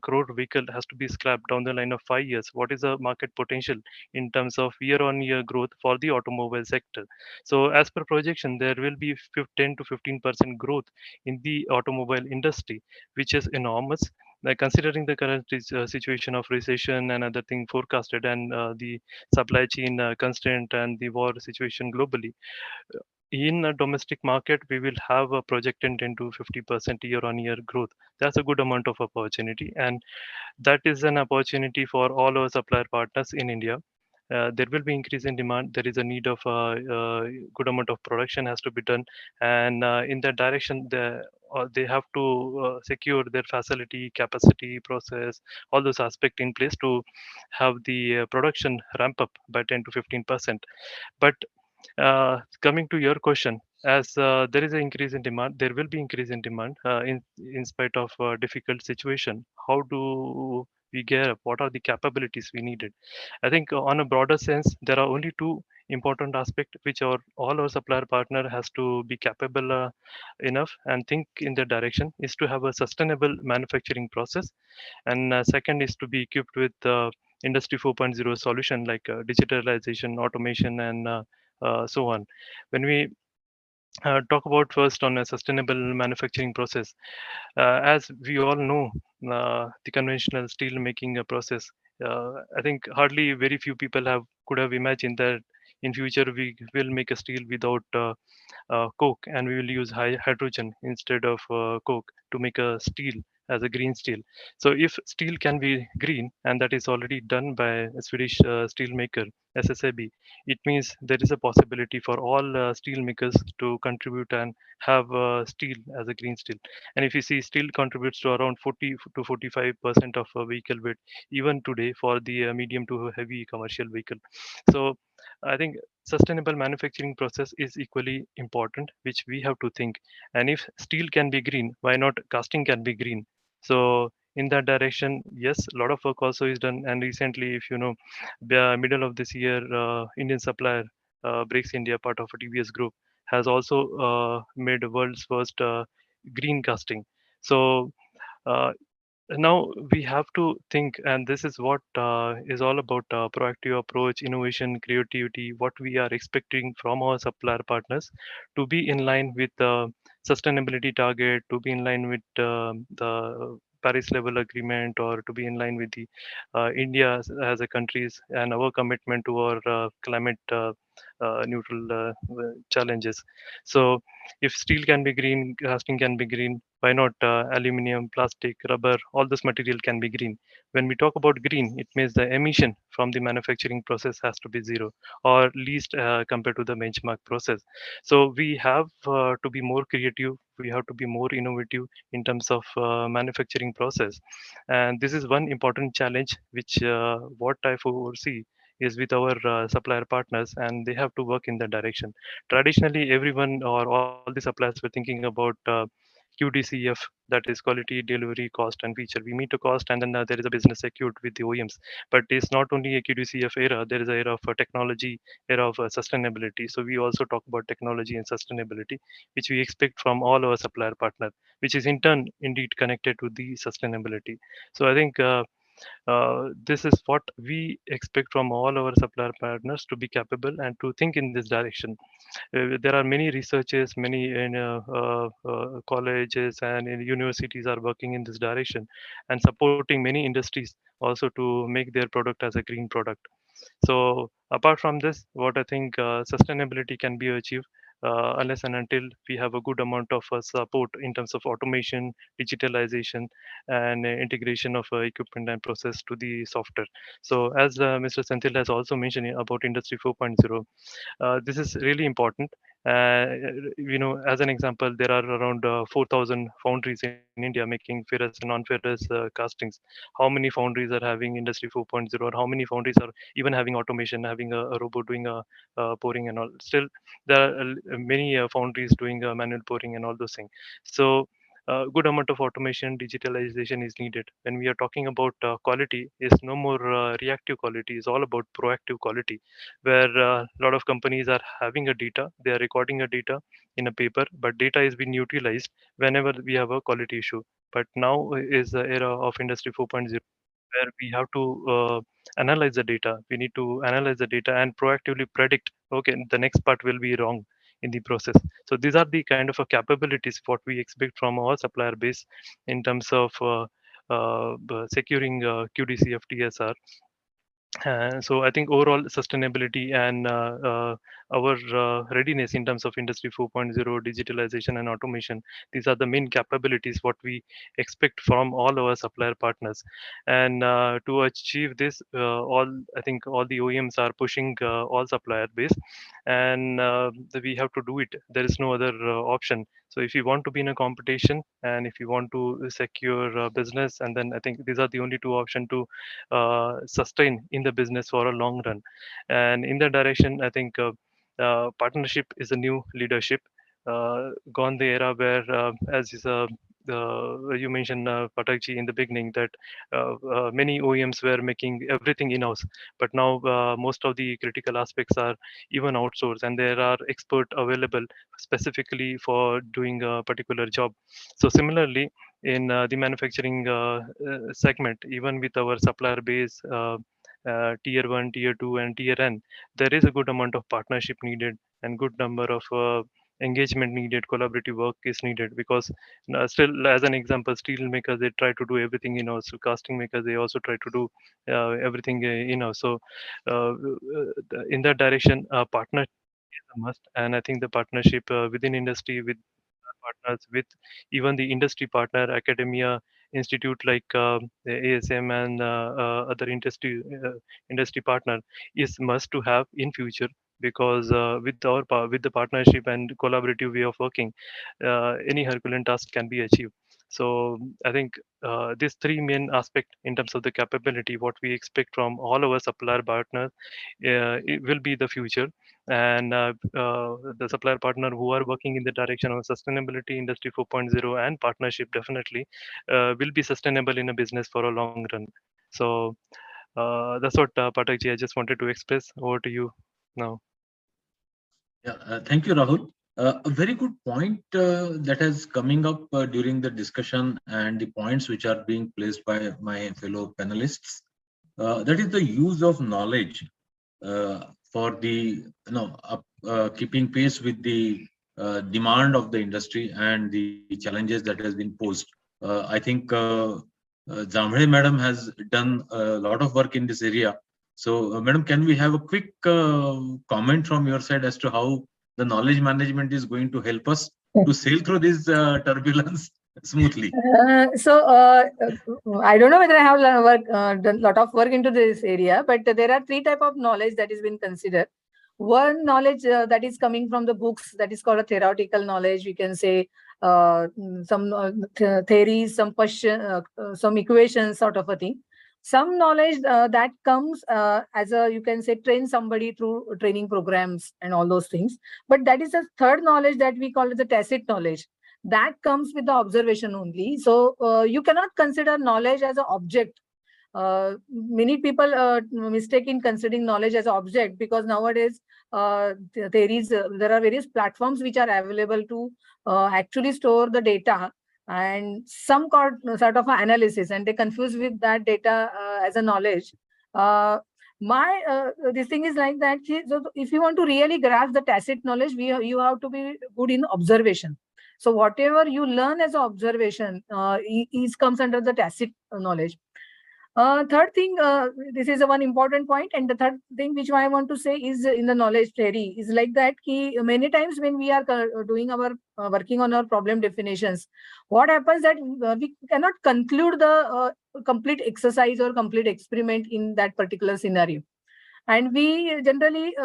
crore vehicle has to be scrapped down the line of 5 years. What is the market potential in terms of year-on-year growth for the automobile sector? So as per projection, there will be 10 to 15% growth in the automobile industry, which is enormous. Like considering the current situation of recession and other thing forecasted, and the supply chain constraint and the war situation globally, in a domestic market, we will have a projected 10 to 50% year-on-year growth. That's a good amount of opportunity, and that is an opportunity for all our supplier partners in India. There will be increase in demand. There is a need of good amount of production has to be done, and in that direction, they have to secure their facility, capacity, process, all those aspects in place to have the production ramp up by 10 to 15%. But coming to your question, as there is an increase in demand, there will be increase in demand in spite of difficult situation. How do we gear up? What are the capabilities we needed? I think on a broader sense, there are only two important aspects which all our supplier partner has to be capable enough and think in that direction, is to have a sustainable manufacturing process, and second is to be equipped with industry 4.0 solution like digitalization, automation, and so on. When we talk about first on a sustainable manufacturing process, as we all know, the conventional steel making process, I think hardly very few people could have imagined that in future we will make a steel without coke, and we will use hydrogen instead of coke to make a steel as a green steel. So if steel can be green, and that is already done by a Swedish steel maker SSAB, it means there is a possibility for all steel makers to contribute and have steel as a green steel. And if you see, steel contributes to around 40 to 45% of vehicle weight even today for the medium to heavy commercial vehicle. So I think sustainable manufacturing process is equally important, which we have to think. And if steel can be green, why not casting can be green? So in that direction, yes, a lot of work also is done. And recently, if you know, the middle of this year, Indian supplier Breaks India, part of a TVS group, has also made world's first green casting. So uh, now we have to think, and this is what is all about proactive approach, innovation, creativity, what we are expecting from our supplier partners to be in line with the sustainability target, to be in line with the Paris level agreement, or to be in line with the India as a country's and our commitment to our climate neutral challenges. So if steel can be green, casting can be green, why not aluminum, plastic, rubber, all this material can be green. When we talk about green, it means the emission from the manufacturing process has to be zero or least compared to the benchmark process. So we have to be more creative, we have to be more innovative in terms of manufacturing process. And this is one important challenge which what I foresee is with our supplier partners, and they have to work in that direction. Traditionally, everyone or all the suppliers were thinking about QDCF, that is quality, delivery, cost, and feature. We meet a cost, and then there is a business secured with the OEMs. But it's not only a QDCF era, there is an era of technology, era of sustainability. So we also talk about technology and sustainability, which we expect from all our supplier partner, which is in turn indeed connected to the sustainability. So I think this is what we expect from all our supplier partners to be capable and to think in this direction. There are many researchers, many colleges and universities are working in this direction and supporting many industries also to make their product as a green product. So apart from this, what I think sustainability can be achieved unless and until we have a good amount of support in terms of automation, digitalization, and integration of equipment and process to the software. So as Mr. Senthil has also mentioned about Industry 4.0, this is really important. As an example, there are around 4,000 foundries in India making ferrous and non-ferrous castings. How many foundries are having Industry 4.0, or how many foundries are even having automation, having a robot doing pouring and all? Still, there are many foundries doing manual pouring and all those things. So good amount of automation, digitalization is needed. When we are talking about quality, is no more reactive quality, is all about proactive quality, where a lot of companies are having a data, they are recording a data in a paper, but data is being utilized whenever we have a quality issue. But now is the era of Industry 4.0, where we have to analyze the data. We need to analyze the data and proactively predict, okay, the next part will be wrong in the process. So these are the kind of capabilities what we expect from our supplier base in terms of securing QDCF TSR. So I think overall sustainability and our readiness in terms of Industry 4.0, digitalization and automation, these are the main capabilities what we expect from all our supplier partners. And to achieve this, I think all the OEMs are pushing all supplier base, and we have to do it. There is no other option. So if you want to be in a competition and if you want to secure business, and then I think these are the only two options to sustain in the business for a long run. And in that direction, I think partnership is a new leadership. Gone the era where, as is you mentioned, Pathak in the beginning, that many OEMs were making everything in-house, but now most of the critical aspects are even outsourced, and there are experts available specifically for doing a particular job. So similarly, in the manufacturing segment, even with our supplier base, tier 1, tier 2, and tier N, there is a good amount of partnership needed and good number of engagement needed, collaborative work is needed, because still, as an example, steel makers, they try to do everything in-house. So casting makers, they also try to do everything in-house. So in that direction, partnership is a must. And I think the partnership within industry, with partners, with even the industry partner, academia, institute like the ASM and other industry partner is must to have in future, because with the partnership and collaborative way of working, any Herculean task can be achieved. So I think these three main aspects in terms of the capability, what we expect from all our supplier partners, it will be the future. And the supplier partner who are working in the direction of sustainability, Industry 4.0, and partnership definitely will be sustainable in a business for a long run. So that's what Pathak I just wanted to express. Over to you now. Yeah, thank you, Rahul. A very good point that is coming up during the discussion, and the points which are being placed by my fellow panelists. That is the use of knowledge for the keeping pace with the demand of the industry and the challenges that has been posed. I think Jambhale madam has done a lot of work in this area. So, Madam, can we have a quick comment from your side as to how the knowledge management is going to help us to sail through this turbulence smoothly? I don't know whether I have done a lot of work into this area, but there are three types of knowledge that is being considered. One knowledge that is coming from the books, that is called a theoretical knowledge. We can say some theories, some question, some equations, sort of a thing. Some knowledge that comes as a, you can say, train somebody through training programs and all those things. But that is a third knowledge that we call it the tacit knowledge. That comes with the observation only. So you cannot consider knowledge as an object. Many people mistake in considering knowledge as an object, because nowadays there are various platforms which are available to actually store the data and some sort of analysis, and they confuse with that data as a knowledge. This thing is like that. So if you want to really grasp the tacit knowledge, you have to be good in observation. So whatever you learn as an observation comes under the tacit knowledge. Third thing, this is a one important point, and the third thing which I want to say is in the knowledge theory is like that. Many times when we are doing our working on our problem definitions, what happens that we cannot conclude the complete exercise or complete experiment in that particular scenario, and we generally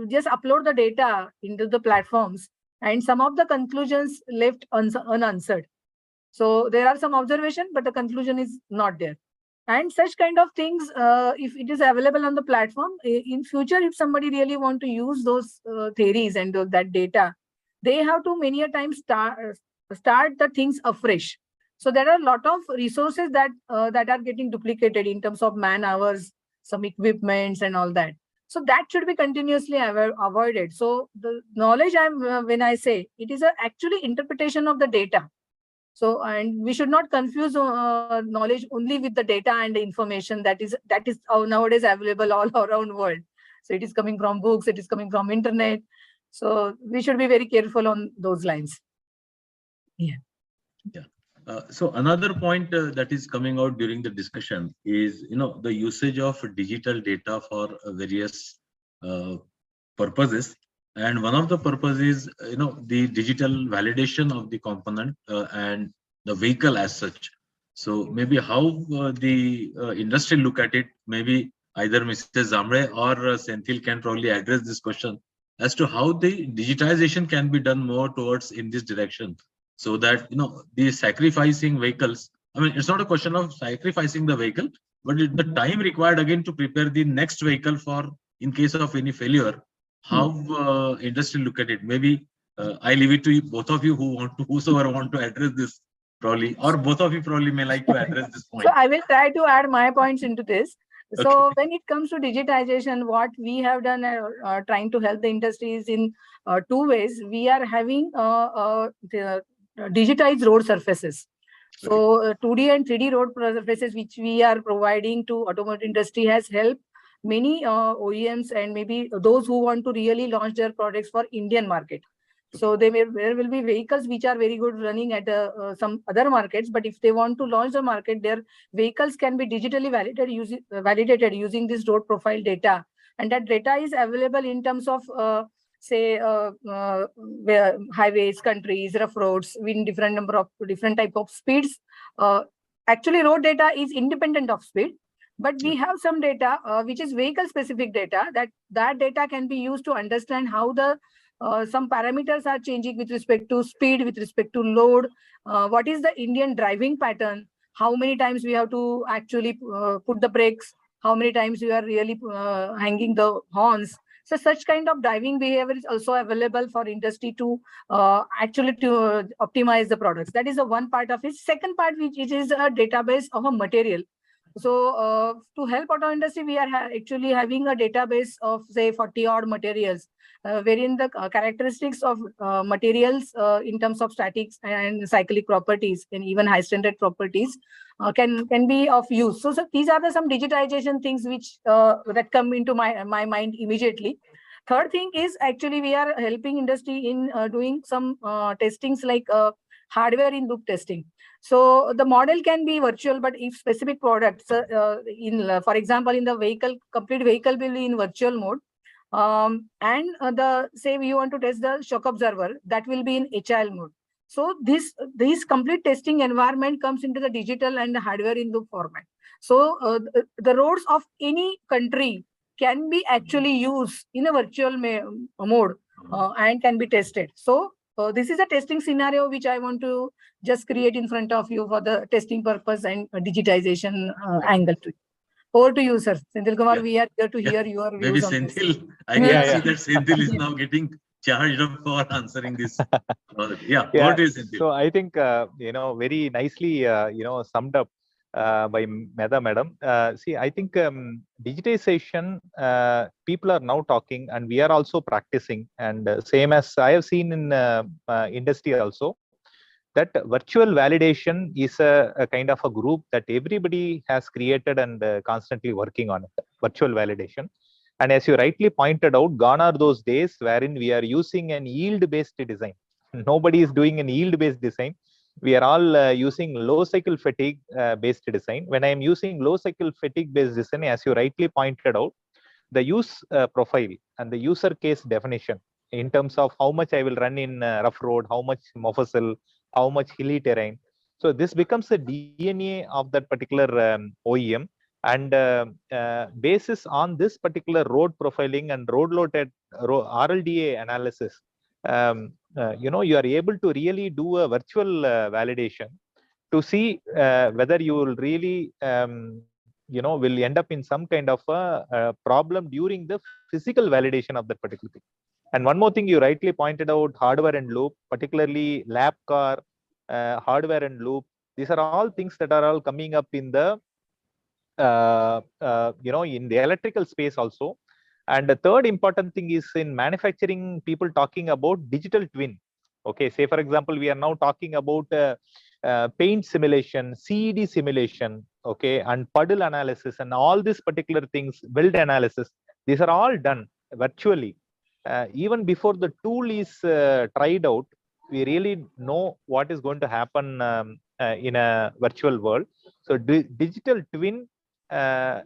just upload the data into the platforms, and some of the conclusions left unanswered. So there are some observation, but the conclusion is not there. And such kind of things, if it is available on the platform, in future, if somebody really want to use those theories and that data, they have to many a time start the things afresh. So there are a lot of resources that are getting duplicated in terms of man hours, some equipments and all that. So that should be continuously avoided. So the knowledge when I say it is actually interpretation of the data. So, and we should not confuse knowledge only with the data and the information that is nowadays available all around world. So it is coming from books, it is coming from internet. So we should be very careful on those lines. Yeah. So another point that is coming out during the discussion is, the usage of digital data for various purposes. And one of the purposes is, the digital validation of the component and the vehicle as such. So maybe how the industry look at it, maybe either Mr. Jambhale or Senthil can probably address this question as to how the digitization can be done more towards in this direction, so that, the sacrificing vehicles, I mean, it's not a question of sacrificing the vehicle, but the time required again to prepare the next vehicle for in case of any failure. How industry look at it? Maybe I leave it to you, both of you whosoever want to address this probably, or both of you probably may like to address this point. So I will try to add my points into this. So Okay. when it comes to digitization, what we have done trying to help the industry is in two ways. We are having the digitized road surfaces. So 2D and 3D road surfaces which we are providing to automotive industry has helped many OEMs and maybe those who want to really launch their products for Indian market. So there will be vehicles which are very good running at some other markets, but if they want to launch the market, their vehicles can be digitally validated using this road profile data, and that data is available in terms of highways, countries, rough roads, in different type of speeds. Actually, road data is independent of speed. But we have some data which is vehicle specific data, that data can be used to understand how the some parameters are changing with respect to speed, with respect to load, what is the Indian driving pattern, how many times we have to actually put the brakes, how many times we are really hanging the horns. So such kind of driving behavior is also available for industry to actually to optimize the products. That is the one part of it. Second part, which is a database of a material. So to help auto industry, we are actually having a database of say 40 odd materials, wherein the characteristics of materials in terms of statics and cyclic properties and even high standard properties can be of use. So these are some digitization things which that come into my mind immediately. Third thing is actually we are helping industry in doing some testings like hardware in loop testing. So the model can be virtual, but if specific products for example, in the vehicle, complete vehicle will be in virtual mode. And say you want to test the shock absorber, that will be in HIL mode. So this complete testing environment comes into the digital and the hardware in loop format. So the roads of any country can be actually used in a virtual mode and can be tested. So this is a testing scenario which I want to just create in front of you for the testing purpose and digitization angle. Over to you, sir. Senthilkumar, Yeah. we are here to hear your Maybe views on this. Senthil, I can see that Senthil is now getting charged up for answering this. Yeah, what is Senthil? So I think, very nicely, summed up by Medha madam. See, I think digitization, people are now talking and we are also practicing, and same as I have seen in industry also, that virtual validation is a kind of a group that everybody has created and constantly working on it, virtual validation. And as you rightly pointed out, gone are those days wherein we are using an yield-based design. Nobody is doing an yield-based design. We are all using low cycle fatigue based design. When I am using low cycle fatigue based design, as you rightly pointed out, the use profile and the user case definition in terms of how much I will run in rough road, how much mofussil, how much hilly terrain. So this becomes the DNA of that particular OEM, and basis on this particular road profiling and road loaded RLDA analysis, you are able to really do a virtual validation to see whether you will really will end up in some kind of a problem during the physical validation of that particular thing. And one more thing you rightly pointed out, hardware and loop, particularly lap car, hardware and loop. These are all things that are all coming up in the in the electrical space also. And the third important thing is in manufacturing, people talking about digital twin. Okay, say for example, we are now talking about paint simulation, CED simulation, okay, and puddle analysis and all these particular things, build analysis. These are all done virtually. Even before the tool is tried out, we really know what is going to happen in a virtual world. So digital twin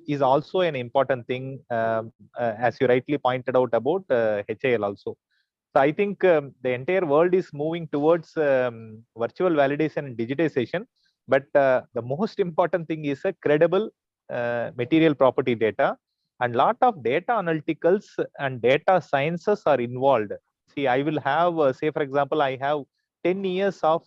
is also an important thing, as you rightly pointed out about HIL also. So I think the entire world is moving towards virtual validation and digitization. But the most important thing is a credible material property data, and lot of data analyticals and data sciences are involved. See, I will have, say for example, I have 10 years of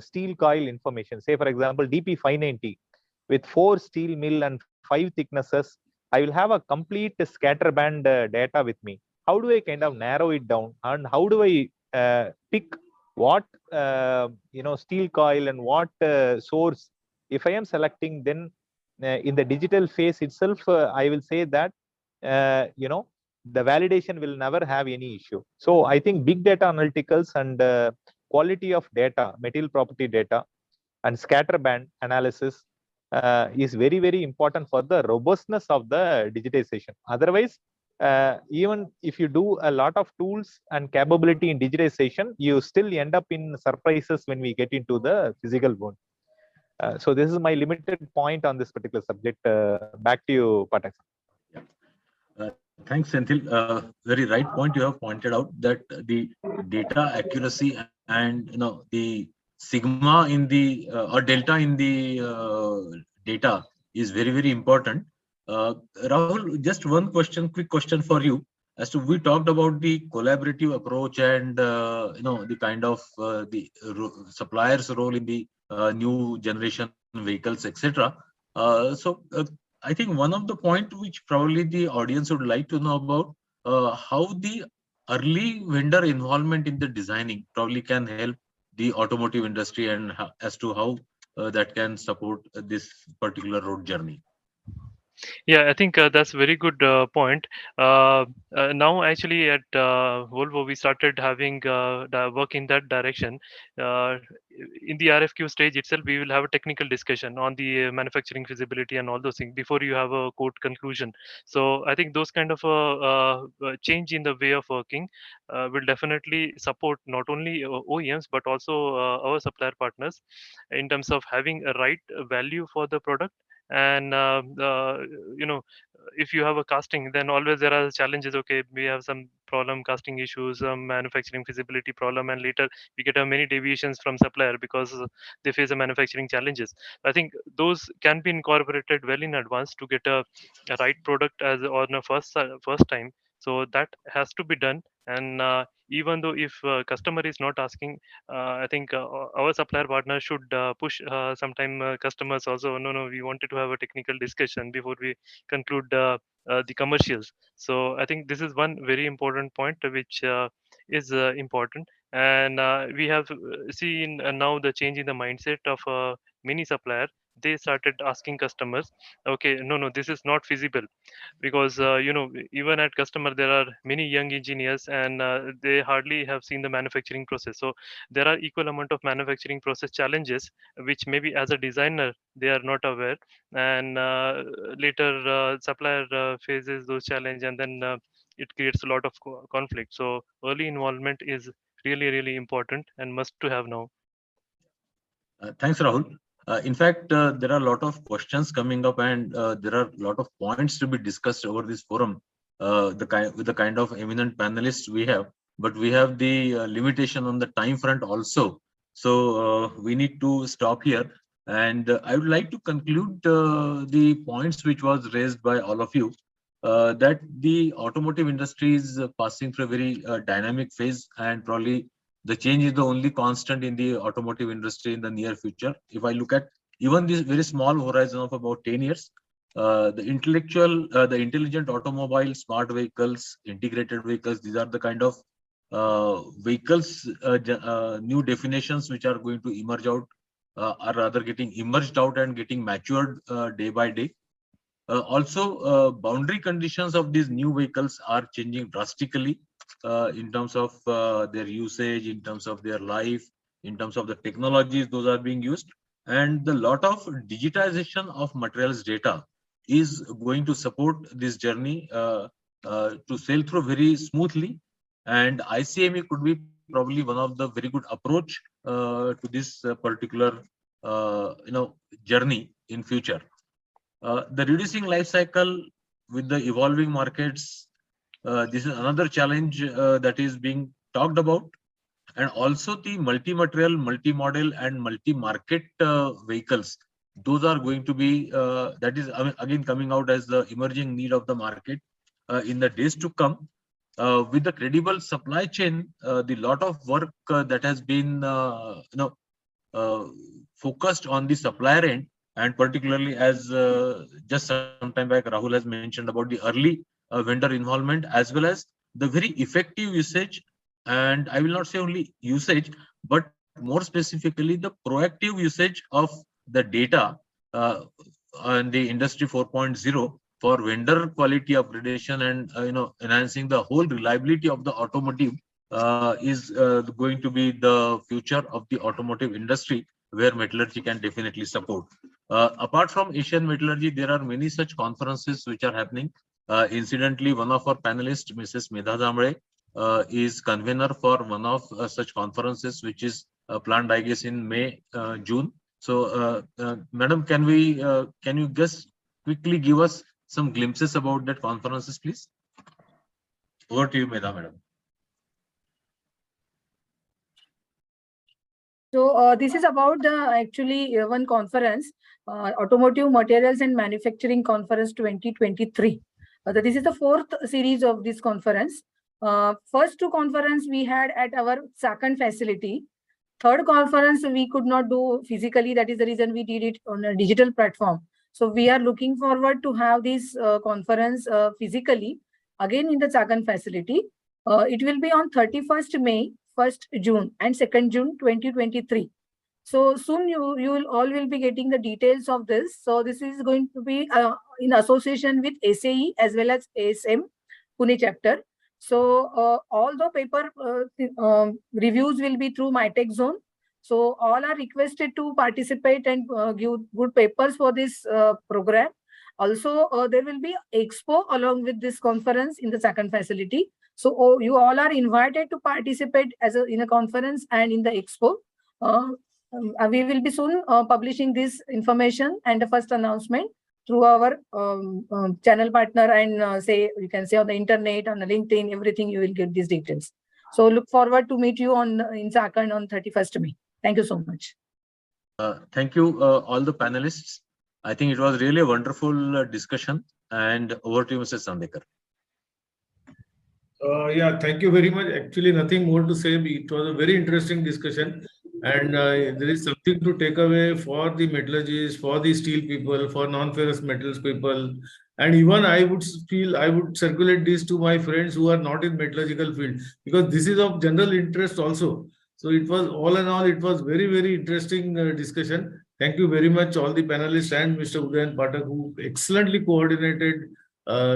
steel coil information. Say for example, DP 590 with 4 steel mill and 5 thicknesses. I will have a complete scatter band data with me. How do I kind of narrow it down, and how do I pick what steel coil and what source? If I am selecting, then in the digital phase itself, I will say that the validation will never have any issue. So I think big data analyticals and quality of data, material property data, and scatter band analysis is very, very important for the robustness of the digitization. Otherwise, even if you do a lot of tools and capability in digitization, you still end up in surprises when we get into the physical world. So this is my limited point on this particular subject. Back to you, Pathak. Thanks, Senthil. Very right point you have pointed out, that the data accuracy and the sigma in the or delta in the data is very, very important. Rahul, just one quick question for you. As to, we talked about the collaborative approach and the kind of the suppliers' role in the new generation vehicles, etc. I think one of the points which probably the audience would like to know about, how the early vendor involvement in the designing probably can help the automotive industry, and as to how that can support this particular road journey. Yeah, I think that's a very good point. Now, actually, at Volvo, we started having the work in that direction. Uh, in the RFQ stage itself, we will have a technical discussion on the manufacturing feasibility and all those things before you have a code conclusion. So, I think those kind of change in the way of working will definitely support not only OEMs but also our supplier partners in terms of having a right value for the product. And you know, if you have a casting, then always there are challenges. Okay, we have some problem, casting issues, some manufacturing feasibility problem, and later we get many deviations from supplier because they face the manufacturing challenges. I think those can be incorporated well in advance to get a right product as on a first time. So that has to be done. And even though if customer is not asking, I think our supplier partner should push sometime customers also. No, no, we wanted to have a technical discussion before we conclude the commercials. So I think this is one very important point which is important. And we have seen now the change in the mindset of many supplier. They started asking customers, okay, no, no, this is not feasible, because even at customer there are many young engineers, and they hardly have seen the manufacturing process. So there are equal amount of manufacturing process challenges which maybe as a designer they are not aware. And later supplier faces those challenge, and then it creates a lot of conflict. So early involvement is really really important and must to have now. Thanks, Rahul. In fact, there are a lot of questions coming up, and there are a lot of points to be discussed over this forum. With the kind of eminent panelists we have, but we have the limitation on the time front also. So we need to stop here. And I would like to conclude the points which was raised by all of you. That the automotive industry is passing through a very dynamic phase, and probably the change is the only constant in the automotive industry in the near future. If I look at even this very small horizon of about 10 years, the intelligent automobile, smart vehicles, integrated vehicles, these are the kind of vehicles, new definitions which are going to emerge out, are rather getting emerged out and getting matured day by day. Also, boundary conditions of these new vehicles are changing drastically in terms of their usage, in terms of their life, in terms of the technologies those are being used. And the lot of digitization of materials data is going to support this journey to sail through very smoothly. And ICME could be probably one of the very good approach to this particular journey in future. The reducing life cycle with the evolving markets, this is another challenge that is being talked about. And also the multi-material, multi-model and multi-market vehicles. Those are going to be, that is again coming out as the emerging need of the market in the days to come. With the credible supply chain, the lot of work that has been focused on the supplier end, and particularly as just some time back Rahul has mentioned about the early vendor involvement, as well as the very effective usage, and I will not say only usage, but more specifically the proactive usage of the data on the industry 4.0 for vendor quality upgradation and enhancing the whole reliability of the automotive is going to be the future of the automotive industry, where metallurgy can definitely support. Apart from Asian Metallurgy, there are many such conferences which are happening. Incidentally, one of our panelists, Mrs. Medha Jambhale, is convener for one of such conferences, which is planned, I guess, in May, June. So, Madam, can you just quickly give us some glimpses about that conferences, please? Over to you, Medha, Madam. So this is about the actually one conference, Automotive Materials and Manufacturing Conference 2023. This is the fourth series of this conference. First two conference we had at our Chakan facility. Third conference we could not do physically. That is the reason we did it on a digital platform. So we are looking forward to have this conference physically again in the Chakan facility. It will be on 31st May, 1st June and 2nd June 2023. So soon you will all will be getting the details of this. So this is going to be in association with SAE as well as ASM Pune chapter. So all the paper reviews will be through MyTech Zone. So all are requested to participate and give good papers for this program. Also, there will be Expo along with this conference in the second facility. So you all are invited to participate in a conference and in the Expo. We will be soon publishing this information and the first announcement through our channel partner and you can say on the internet, on the LinkedIn, everything you will get these details. So look forward to meet you in Jharkhand on 31st May. Thank you so much. Thank you, all the panelists. I think it was really a wonderful discussion. And over to you, Mr. Chandekar. Yeah, thank you very much. Actually, nothing more to say. It was a very interesting discussion. And there is something to take away for the metallurgists, for the steel people, for non-ferrous metals people. And even I would feel I would circulate this to my friends who are not in metallurgical field, because this is of general interest also. So it was all in all, it was very, very interesting discussion. Thank you very much, all the panelists and Mr. Udayan Pathak, who excellently coordinated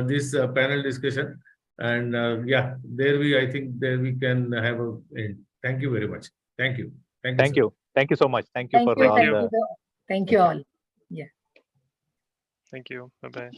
this panel discussion. And yeah, I think there we can have a end. Thank you very much. Thank you. Thank you. Thank you so much. Thank you Thank for you. all Thank you all. Yeah. Thank you. Bye-bye.